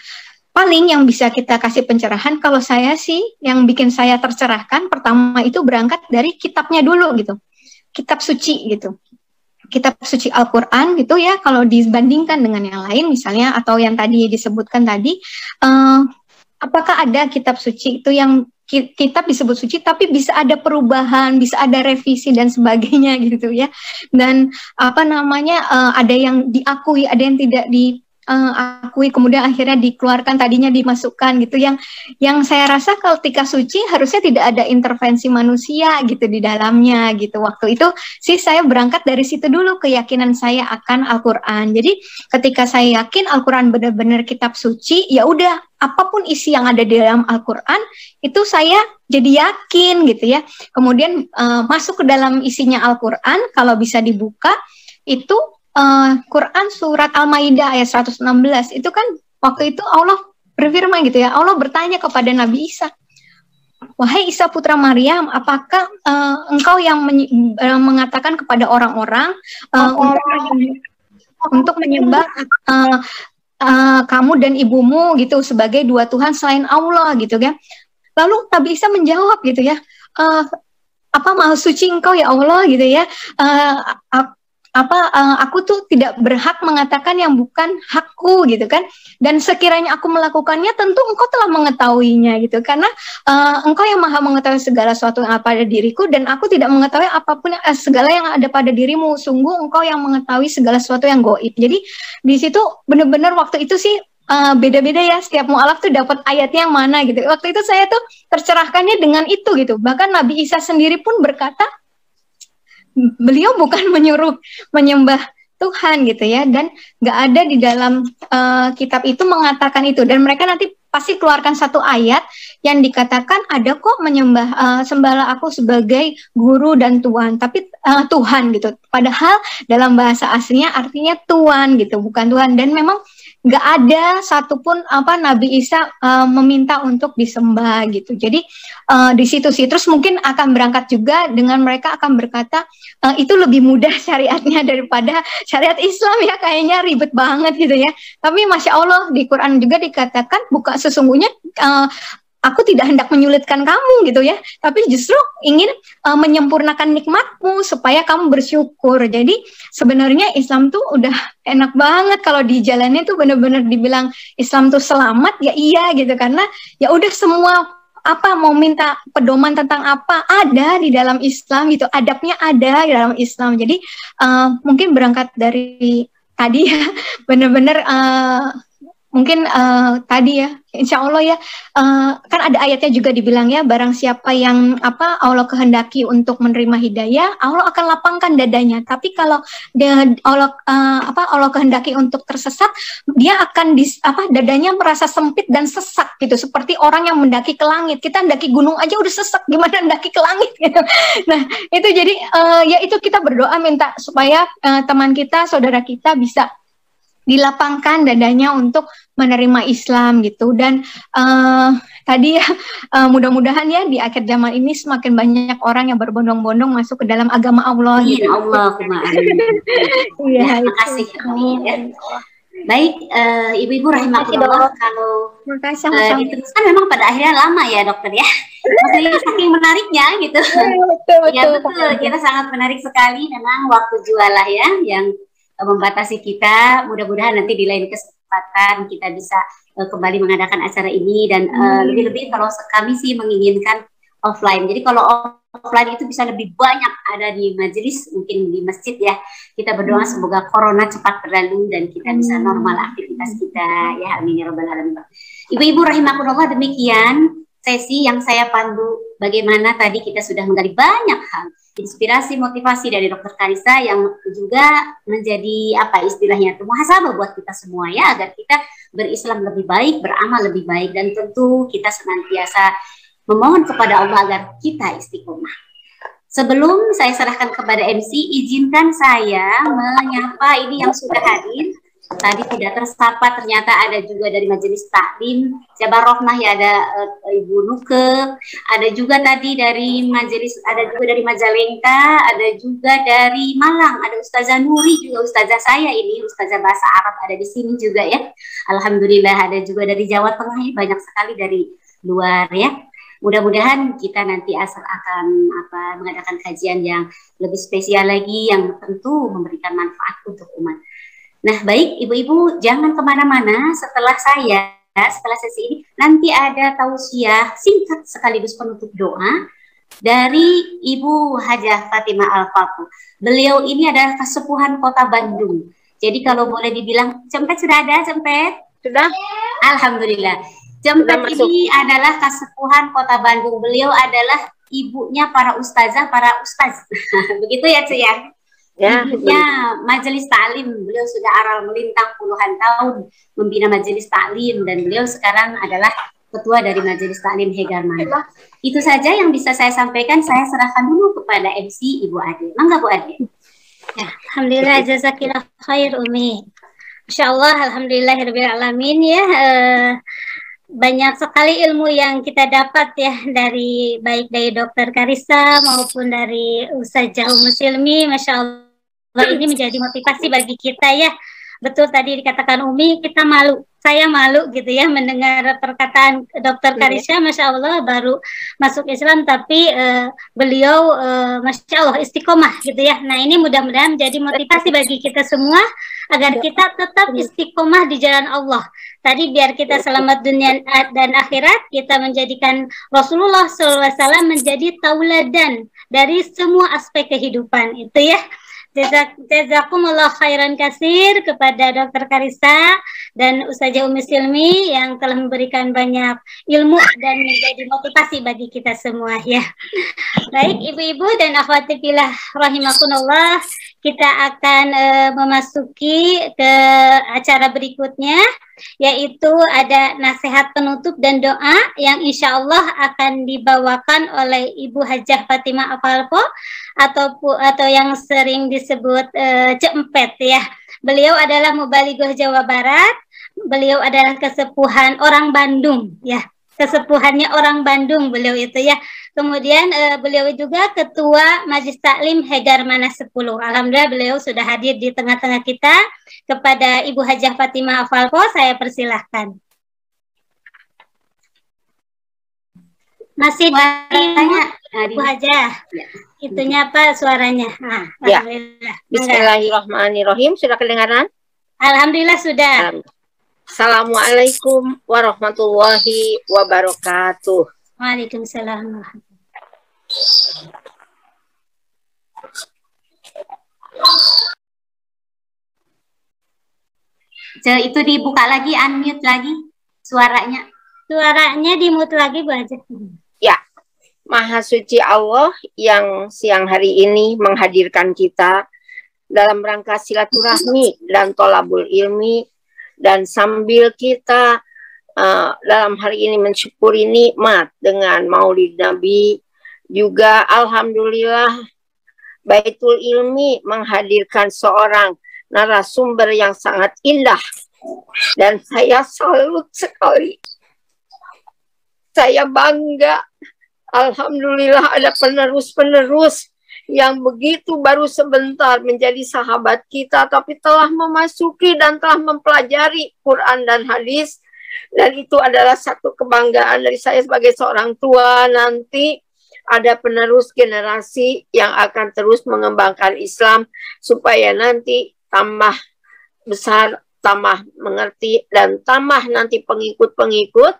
paling yang bisa kita kasih pencerahan, kalau saya sih yang bikin saya tercerahkan pertama itu berangkat dari kitabnya dulu gitu. Kitab suci gitu, kitab suci Al-Quran gitu ya, kalau dibandingkan dengan yang lain misalnya, atau yang tadi disebutkan tadi, apakah ada kitab suci itu yang kitab disebut suci tapi bisa ada perubahan, bisa ada revisi dan sebagainya gitu ya, dan apa namanya, ada yang diakui, ada yang tidak diakui, kemudian akhirnya dikeluarkan, tadinya dimasukkan gitu, yang saya rasa kalau ketika suci harusnya tidak ada intervensi manusia gitu di dalamnya gitu. Waktu itu sih saya berangkat dari situ dulu, keyakinan saya akan Al-Quran. Jadi ketika saya yakin Al-Quran benar-benar kitab suci, ya udah apapun isi yang ada di dalam Al-Quran itu saya jadi yakin gitu ya. Kemudian masuk ke dalam isinya Al-Quran, kalau bisa dibuka itu Quran surat Al-Maidah ayat 116, itu kan waktu itu Allah berfirman gitu ya, Allah bertanya kepada Nabi Isa, wahai Isa putra Maryam, apakah engkau yang mengatakan kepada orang-orang untuk menyembah kamu dan ibumu gitu sebagai dua Tuhan selain Allah gitu kan? Lalu Nabi Isa menjawab gitu ya, apa maha suci engkau ya Allah gitu ya, aku tuh tidak berhak mengatakan yang bukan hakku gitu kan, dan sekiranya aku melakukannya tentu engkau telah mengetahuinya gitu, karena engkau yang maha mengetahui segala sesuatu yang ada pada diriku, dan aku tidak mengetahui apapun segala yang ada pada dirimu, sungguh engkau yang mengetahui segala sesuatu yang gaib. Jadi di situ benar-benar waktu itu sih beda-beda ya, setiap mu'alaf tuh dapat ayatnya yang mana gitu. Waktu itu saya tuh tercerahkannya dengan itu gitu. Bahkan Nabi Isa sendiri pun berkata beliau bukan menyuruh menyembah Tuhan gitu ya, dan nggak ada di dalam kitab itu mengatakan itu, dan mereka nanti pasti keluarkan satu ayat yang dikatakan ada kok menyembah sembahlah aku sebagai guru dan tuan, tapi Tuhan gitu, padahal dalam bahasa aslinya artinya tuan gitu, bukan Tuhan. Dan memang nggak ada satupun Nabi Isa meminta untuk disembah gitu. Jadi di situ sih, terus mungkin akan berangkat juga dengan mereka akan berkata itu lebih mudah syariatnya daripada syariat Islam ya, kayaknya ribet banget gitu ya. Tapi Masya Allah di Quran juga dikatakan buka sesungguhnya aku tidak hendak menyulitkan kamu gitu ya, tapi justru ingin menyempurnakan nikmatmu supaya kamu bersyukur. Jadi sebenarnya Islam tuh udah enak banget kalau dijalani tuh benar-benar dibilang Islam tuh selamat ya iya gitu, karena ya udah semua mau minta pedoman tentang apa ada di dalam Islam gitu, adabnya ada di dalam Islam. Jadi mungkin berangkat dari tadi ya, benar-benar mungkin tadi ya, insya Allah ya, kan ada ayatnya juga dibilang ya, barang siapa yang Allah kehendaki untuk menerima hidayah, Allah akan lapangkan dadanya. Tapi kalau Allah kehendaki untuk tersesat, dia akan dadanya merasa sempit dan sesak gitu, seperti orang yang mendaki ke langit. Kita mendaki gunung aja udah sesak, gimana mendaki ke langit gitu. Nah itu jadi ya itu kita berdoa minta supaya teman kita, saudara kita bisa dilapangkan dadanya untuk menerima Islam gitu. Dan tadi ya mudah-mudahan ya di akhir zaman ini semakin banyak orang yang berbondong-bondong masuk ke dalam agama Allah gitu. Allahumma amin. Ya, terima kasih. Amin. Ya. Baik, ibu-ibu rahimakumullah, kalau diteruskan memang pada akhirnya lama ya dokter ya. Maksudnya saking menariknya gitu. Ya betul, kita sangat menarik sekali, memang waktu jualah ya yang membatasi kita. Mudah-mudahan nanti di lain kesempatan kita bisa kembali mengadakan acara ini, dan lebih-lebih kalau kami sih menginginkan offline. Jadi kalau offline itu bisa lebih banyak ada di majelis, mungkin di masjid ya. Kita berdoa semoga corona cepat berlalu dan kita bisa normal aktivitas kita ya, amin ya rabbal alamin. Ibu-ibu rahimakumullah, demikian sesi yang saya pandu, bagaimana tadi kita sudah menggali banyak hal, inspirasi, motivasi dari Dr. Karissa yang juga menjadi istilahnya itu muhasabah buat kita semua ya, agar kita berislam lebih baik, beramal lebih baik, dan tentu kita senantiasa memohon kepada Allah agar kita istiqomah. Sebelum saya serahkan kepada MC, izinkan saya menyapa ini yang sudah hadir. Tadi tidak tersapa, ternyata ada juga dari Majelis Taklim Jabar Rohmah, ya, ada Ibu Nuke, ada juga tadi dari Majelis, ada juga dari Majalengka, ada juga dari Malang, ada Ustazah Nuri, juga Ustazah saya ini, Ustazah Bahasa Arab ada di sini juga ya. Alhamdulillah, ada juga dari Jawa Tengah, banyak sekali dari luar ya. Mudah-mudahan kita nanti akan mengadakan kajian yang lebih spesial lagi, yang tentu memberikan manfaat untuk umat. Nah, baik Ibu-Ibu, jangan kemana-mana. Setelah sesi ini, nanti ada tausiah singkat sekaligus penutup doa dari Ibu Hajah Fatimah Al-Faqih. Beliau ini adalah kesepuhan Kota Bandung. Jadi kalau boleh dibilang, Cempet sudah ada, Cempet? Sudah. Alhamdulillah. Cempet ini adalah kesepuhan Kota Bandung. Beliau adalah ibunya para ustazah, para ustaz. Begitu ya, Cik ya? Ya, ibunya Majelis Taklim. Beliau sudah aral melintang puluhan tahun membina Majelis Taklim, dan beliau sekarang adalah ketua dari Majelis Taklim Hegarmana. Itu saja yang bisa saya sampaikan. Saya serahkan dulu kepada MC Ibu Ade. Mangga Bu Ade. Ya, alhamdulillah, jazakillah khair Umi. Masyaallah, alhamdulillahirabbil alamin ya. Banyak sekali ilmu yang kita dapat ya, dari baik dari Dokter Karissa maupun dari Ustazah Ummu Silmi. Masya Allah, ini menjadi motivasi bagi kita ya. Betul tadi dikatakan Umi, kita malu, saya malu gitu ya mendengar perkataan Dokter Karissa. Masya Allah, baru masuk Islam tapi beliau Masya Allah istiqomah gitu ya. Nah, ini mudah-mudahan menjadi motivasi bagi kita semua agar kita tetap istiqomah di jalan Allah. Tadi biar kita selamat dunia dan akhirat, kita menjadikan Rasulullah SAW menjadi tauladan dari semua aspek kehidupan itu ya. Jazakumullah khairan kasir kepada Dokter Karissa dan Ustazah Ummu Silmi yang telah memberikan banyak ilmu dan menjadi motivasi bagi kita semua ya. Baik Ibu-ibu dan akhwati fillah rahimakumullah, kita akan memasuki ke acara berikutnya, yaitu ada nasihat penutup dan doa yang insya Allah akan dibawakan oleh Ibu Hajah Fatimah Al-Faqih atau yang sering disebut Cempet ya. Beliau adalah Mubalighah Jawa Barat. Beliau adalah kesepuhan orang Bandung ya. Kesepuhannya orang Bandung beliau itu ya. Kemudian beliau juga ketua Majelis Taklim Hegarmana 10. Alhamdulillah beliau sudah hadir di tengah-tengah kita. Kepada Ibu Hajah Fatimah Al-Faqih saya persilahkan. Masih ditanya Ibu Hajah. Ya. Itunya apa suaranya? Nah, ya. Bismillahirrahmanirrahim. Sudah kedengaran? Alhamdulillah sudah. Assalamualaikum warahmatullahi wabarakatuh. Waalaikumsalam. Itu dibuka lagi, unmute lagi suaranya. Suaranya di-mute lagi Bu Hajah. Ya. Maha suci Allah yang siang hari ini menghadirkan kita dalam rangka silaturahmi dan tolabul ilmi, dan sambil kita dalam hari ini mensyukuri nikmat dengan Maulid Nabi, juga alhamdulillah Baitul Ilmi menghadirkan seorang narasumber yang sangat indah, dan saya salut sekali. Saya bangga. Alhamdulillah ada penerus-penerus yang begitu baru sebentar menjadi sahabat kita, tapi telah memasuki dan telah mempelajari Quran dan hadis. Dan itu adalah satu kebanggaan dari saya sebagai seorang tua. Nanti ada penerus generasi yang akan terus mengembangkan Islam, supaya nanti tambah besar, tambah mengerti, dan tambah nanti pengikut-pengikut.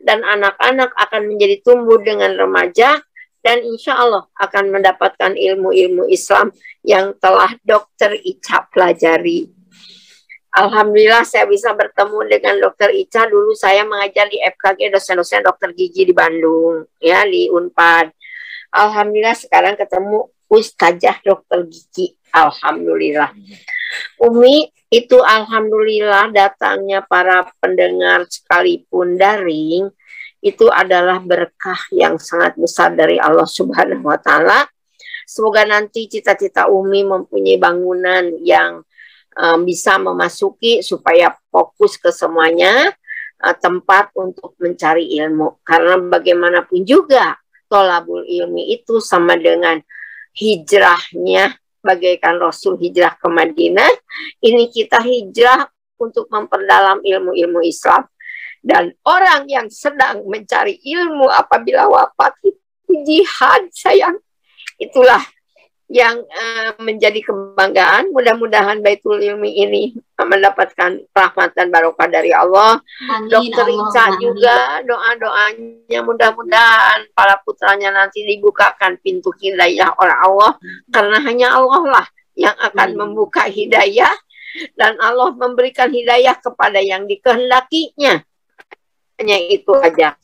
Dan anak-anak akan menjadi tumbuh dengan remaja, dan insya Allah akan mendapatkan ilmu-ilmu Islam yang telah Dokter Ica pelajari. Alhamdulillah saya bisa bertemu dengan Dokter Ica. Dulu saya mengajar di FKG, dosen-dosen dokter gigi di Bandung, ya, di Unpad. Alhamdulillah sekarang ketemu Ustazah dokter gigi. Alhamdulillah. Umi, itu alhamdulillah datangnya para pendengar sekalipun daring, itu adalah berkah yang sangat besar dari Allah Subhanahu wa Ta'ala. Semoga nanti cita-cita Umi mempunyai bangunan yang bisa memasuki supaya fokus ke semuanya, tempat untuk mencari ilmu. Karena bagaimanapun juga tolabul ilmi itu sama dengan hijrahnya, bagaikan Rasul hijrah ke Madinah. Ini kita hijrah untuk memperdalam ilmu-ilmu Islam. Dan orang yang sedang mencari ilmu apabila wafat itu jihad, sayang. Itulah yang menjadi kebanggaan. Mudah-mudahan Baitul Ilmi ini mendapatkan rahmat dan barokah dari Allah. Amin, Dokter Allah, Ica amin. juga doa-doanya mudah-mudahan para putranya nanti dibukakan pintu hidayah oleh Allah, karena hanya Allah lah yang akan membuka hidayah, dan Allah memberikan hidayah kepada yang dikehendakinya. Hanya itu aja.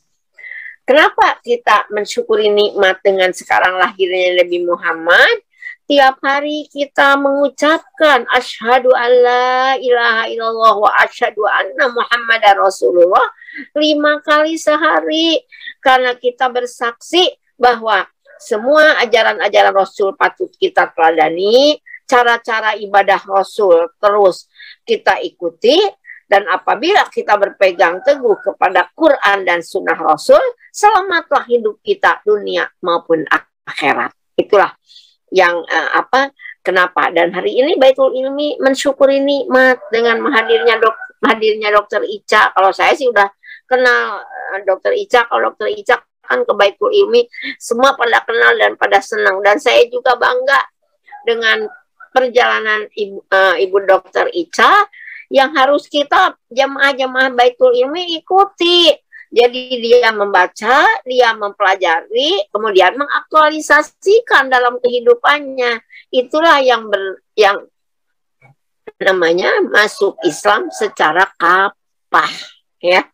Kenapa kita mensyukuri nikmat dengan sekarang lahirnya Nabi Muhammad? Tiap hari kita mengucapkan asyhadu alla ilaha illallah wa asyhadu anna Muhammadar Rasulullah 5 kali sehari. Karena kita bersaksi bahwa semua ajaran-ajaran Rasul patut kita teladani, cara-cara ibadah Rasul terus kita ikuti, dan apabila kita berpegang teguh kepada Quran dan sunnah Rasul, selamatlah hidup kita dunia maupun akhirat. Itulah yang kenapa. Dan hari ini Baitul Ilmi mensyukuri nikmat dengan hadirnya Dokter Ica. Kalau saya sih udah kenal Dokter Ica. Kalau Dokter Ica kan ke Baitul Ilmi, semua pada kenal dan pada senang. Dan saya juga bangga dengan perjalanan Ibu Dokter Ica yang harus kita jamaah-jamaah Baitul Ilmi ikuti. Jadi dia membaca, dia mempelajari, kemudian mengaktualisasikan dalam kehidupannya. Itulah yang namanya masuk Islam secara kapah, ya.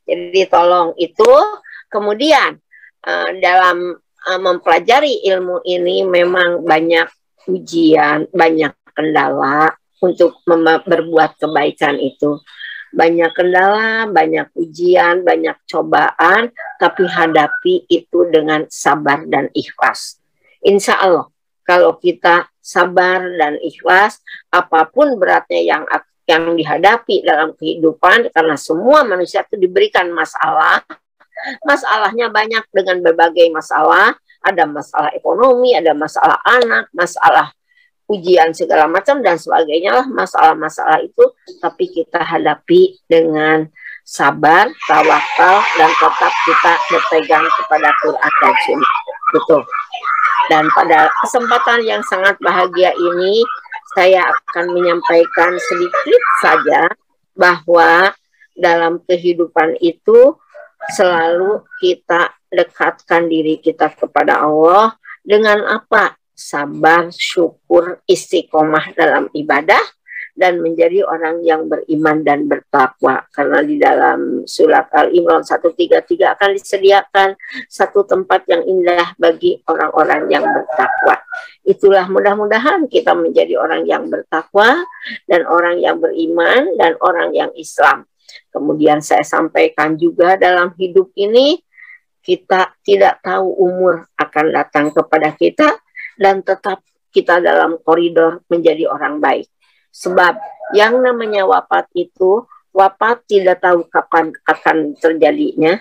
Jadi tolong itu. Kemudian dalam mempelajari ilmu ini memang banyak ujian, banyak kendala untuk berbuat kebaikan itu. Banyak kendala, banyak ujian, banyak cobaan, tapi hadapi itu dengan sabar dan ikhlas. Insya Allah, kalau kita sabar dan ikhlas, apapun beratnya yang dihadapi dalam kehidupan, karena semua manusia itu diberikan masalah. Masalahnya banyak dengan berbagai masalah. Ada masalah ekonomi, ada masalah anak, masalah ujian segala macam dan sebagainya lah, masalah-masalah itu, tapi kita hadapi dengan sabar, tawakal, dan tetap kita berpegang kepada Quran dan Sunnah. Betul. Dan pada kesempatan yang sangat bahagia ini, saya akan menyampaikan sedikit saja bahwa dalam kehidupan itu selalu kita dekatkan diri kita kepada Allah dengan apa? Sabar, syukur, istiqomah dalam ibadah, dan menjadi orang yang beriman dan bertakwa. Karena di dalam surat Al-Imran 133 akan disediakan satu tempat yang indah bagi orang-orang yang bertakwa. Itulah mudah-mudahan kita menjadi orang yang bertakwa dan orang yang beriman dan orang yang Islam. Kemudian saya sampaikan juga dalam hidup ini kita tidak tahu umur akan datang kepada kita, dan tetap kita dalam koridor menjadi orang baik. Sebab yang namanya wafat itu, wafat tidak tahu kapan akan terjadinya.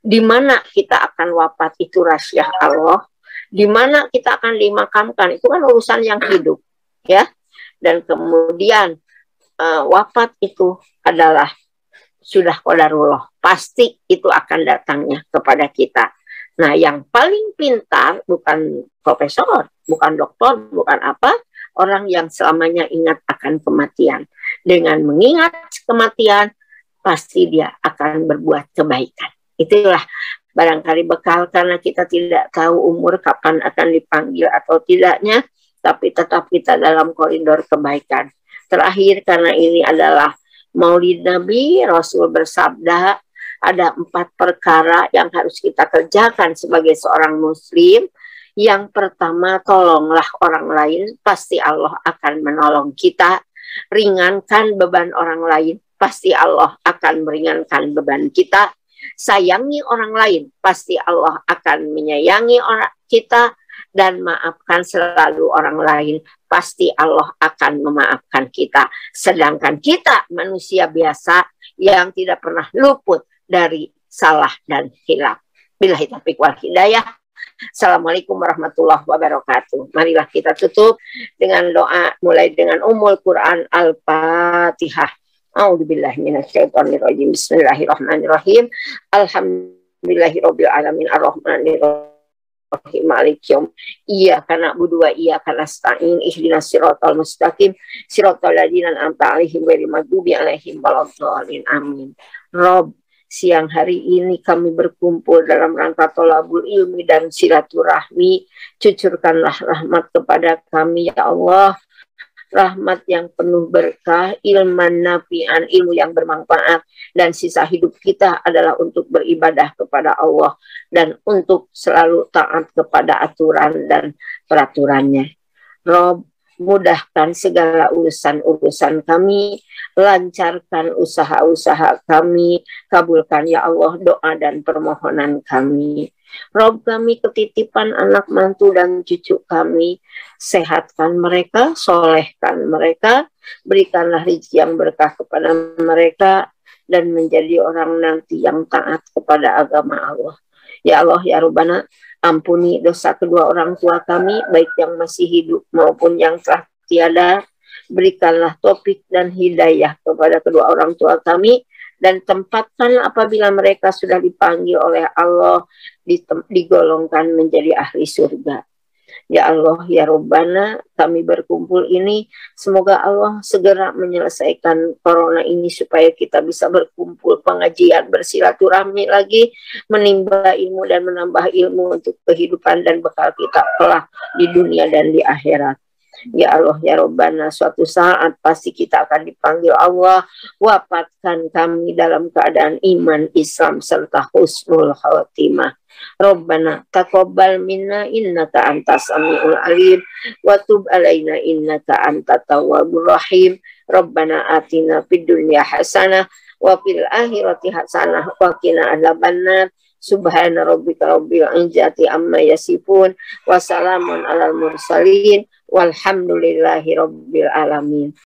Di mana kita akan wafat itu rahasia Allah. Di mana kita akan dimakamkan itu kan urusan yang hidup, ya. Dan kemudian wafat itu adalah sudah qadarullah. Pasti itu akan datangnya kepada kita. Nah, yang paling pintar bukan profesor, bukan dokter, bukan apa, orang yang selamanya ingat akan kematian. Dengan mengingat kematian, pasti dia akan berbuat kebaikan. Itulah barangkali bekal, karena kita tidak tahu umur kapan akan dipanggil atau tidaknya, tapi tetap kita dalam koridor kebaikan. Terakhir, karena ini adalah Maulid Nabi, Rasul bersabda, ada 4 perkara yang harus kita kerjakan sebagai seorang muslim. Yang pertama, tolonglah orang lain, pasti Allah akan menolong kita. Ringankan beban orang lain, pasti Allah akan meringankan beban kita. Sayangi orang lain, pasti Allah akan menyayangi orang kita. dan maafkan selalu orang lain, pasti Allah akan memaafkan kita. Sedangkan kita manusia biasa yang tidak pernah luput dari salah dan khilaf. Billahi taufiq wal hidayah. Assalamualaikum warahmatullahi wabarakatuh. Marilah kita tutup dengan doa mulai dengan Ummul Quran Al-Fatihah. A'udzubillahi minasyaitonirrajim. Bismillahirrahmanirrahim. Alhamdulillahirabbil alamin arrahmanirrahim. Maliki yaum. Iyyaka na'budu wa iyyaka nasta'in. Ihdinas siratal mustaqim. Siratal ladzina an'amta 'alaihim ghairil maghdubi 'alaihim waladdallin. Amin. Rob, siang hari ini kami berkumpul dalam rangka thalabul ilmi dan silaturahmi. Cucurkanlah rahmat kepada kami ya Allah. Rahmat yang penuh berkah, ilman nafi'an, ilmu yang bermanfaat, dan sisa hidup kita adalah untuk beribadah kepada Allah dan untuk selalu taat kepada aturan dan peraturannya. Rob, mudahkan segala urusan-urusan kami, lancarkan usaha-usaha kami, kabulkan ya Allah doa dan permohonan kami. Rob, kami ketitipan anak mantu dan cucu kami, sehatkan mereka, solehkan mereka, berikanlah rezeki yang berkah kepada mereka, dan menjadi orang nanti yang taat kepada agama Allah. Ya Allah, ya Rabbana, ampuni dosa kedua orang tua kami, baik yang masih hidup maupun yang telah tiada. Berikanlah taufik dan hidayah kepada kedua orang tua kami, dan tempatkan apabila mereka sudah dipanggil oleh Allah, digolongkan menjadi ahli surga. Ya Allah, ya Rabbana, kami berkumpul ini, semoga Allah segera menyelesaikan corona ini supaya kita bisa berkumpul, pengajian, bersilaturahmi lagi, menimba ilmu dan menambah ilmu untuk kehidupan dan bekal kita kelak di dunia dan di akhirat. Ya Allah, ya Rabbana, suatu saat pasti kita akan dipanggil Allah. Wafatkan kami dalam keadaan iman, Islam, serta husnul khatimah. Rabbana taqabbal minna innaka antas samiul alim wa tub alaina innaka antat tawwabur rahim. Rabbana atina fid dunya hasanah wa fil akhirati hasanah wa qina adzabannar. Subhana rabbika rabbil izzati amma yasifun wa salamun alal mursalin walhamdulillahi rabbil alamin.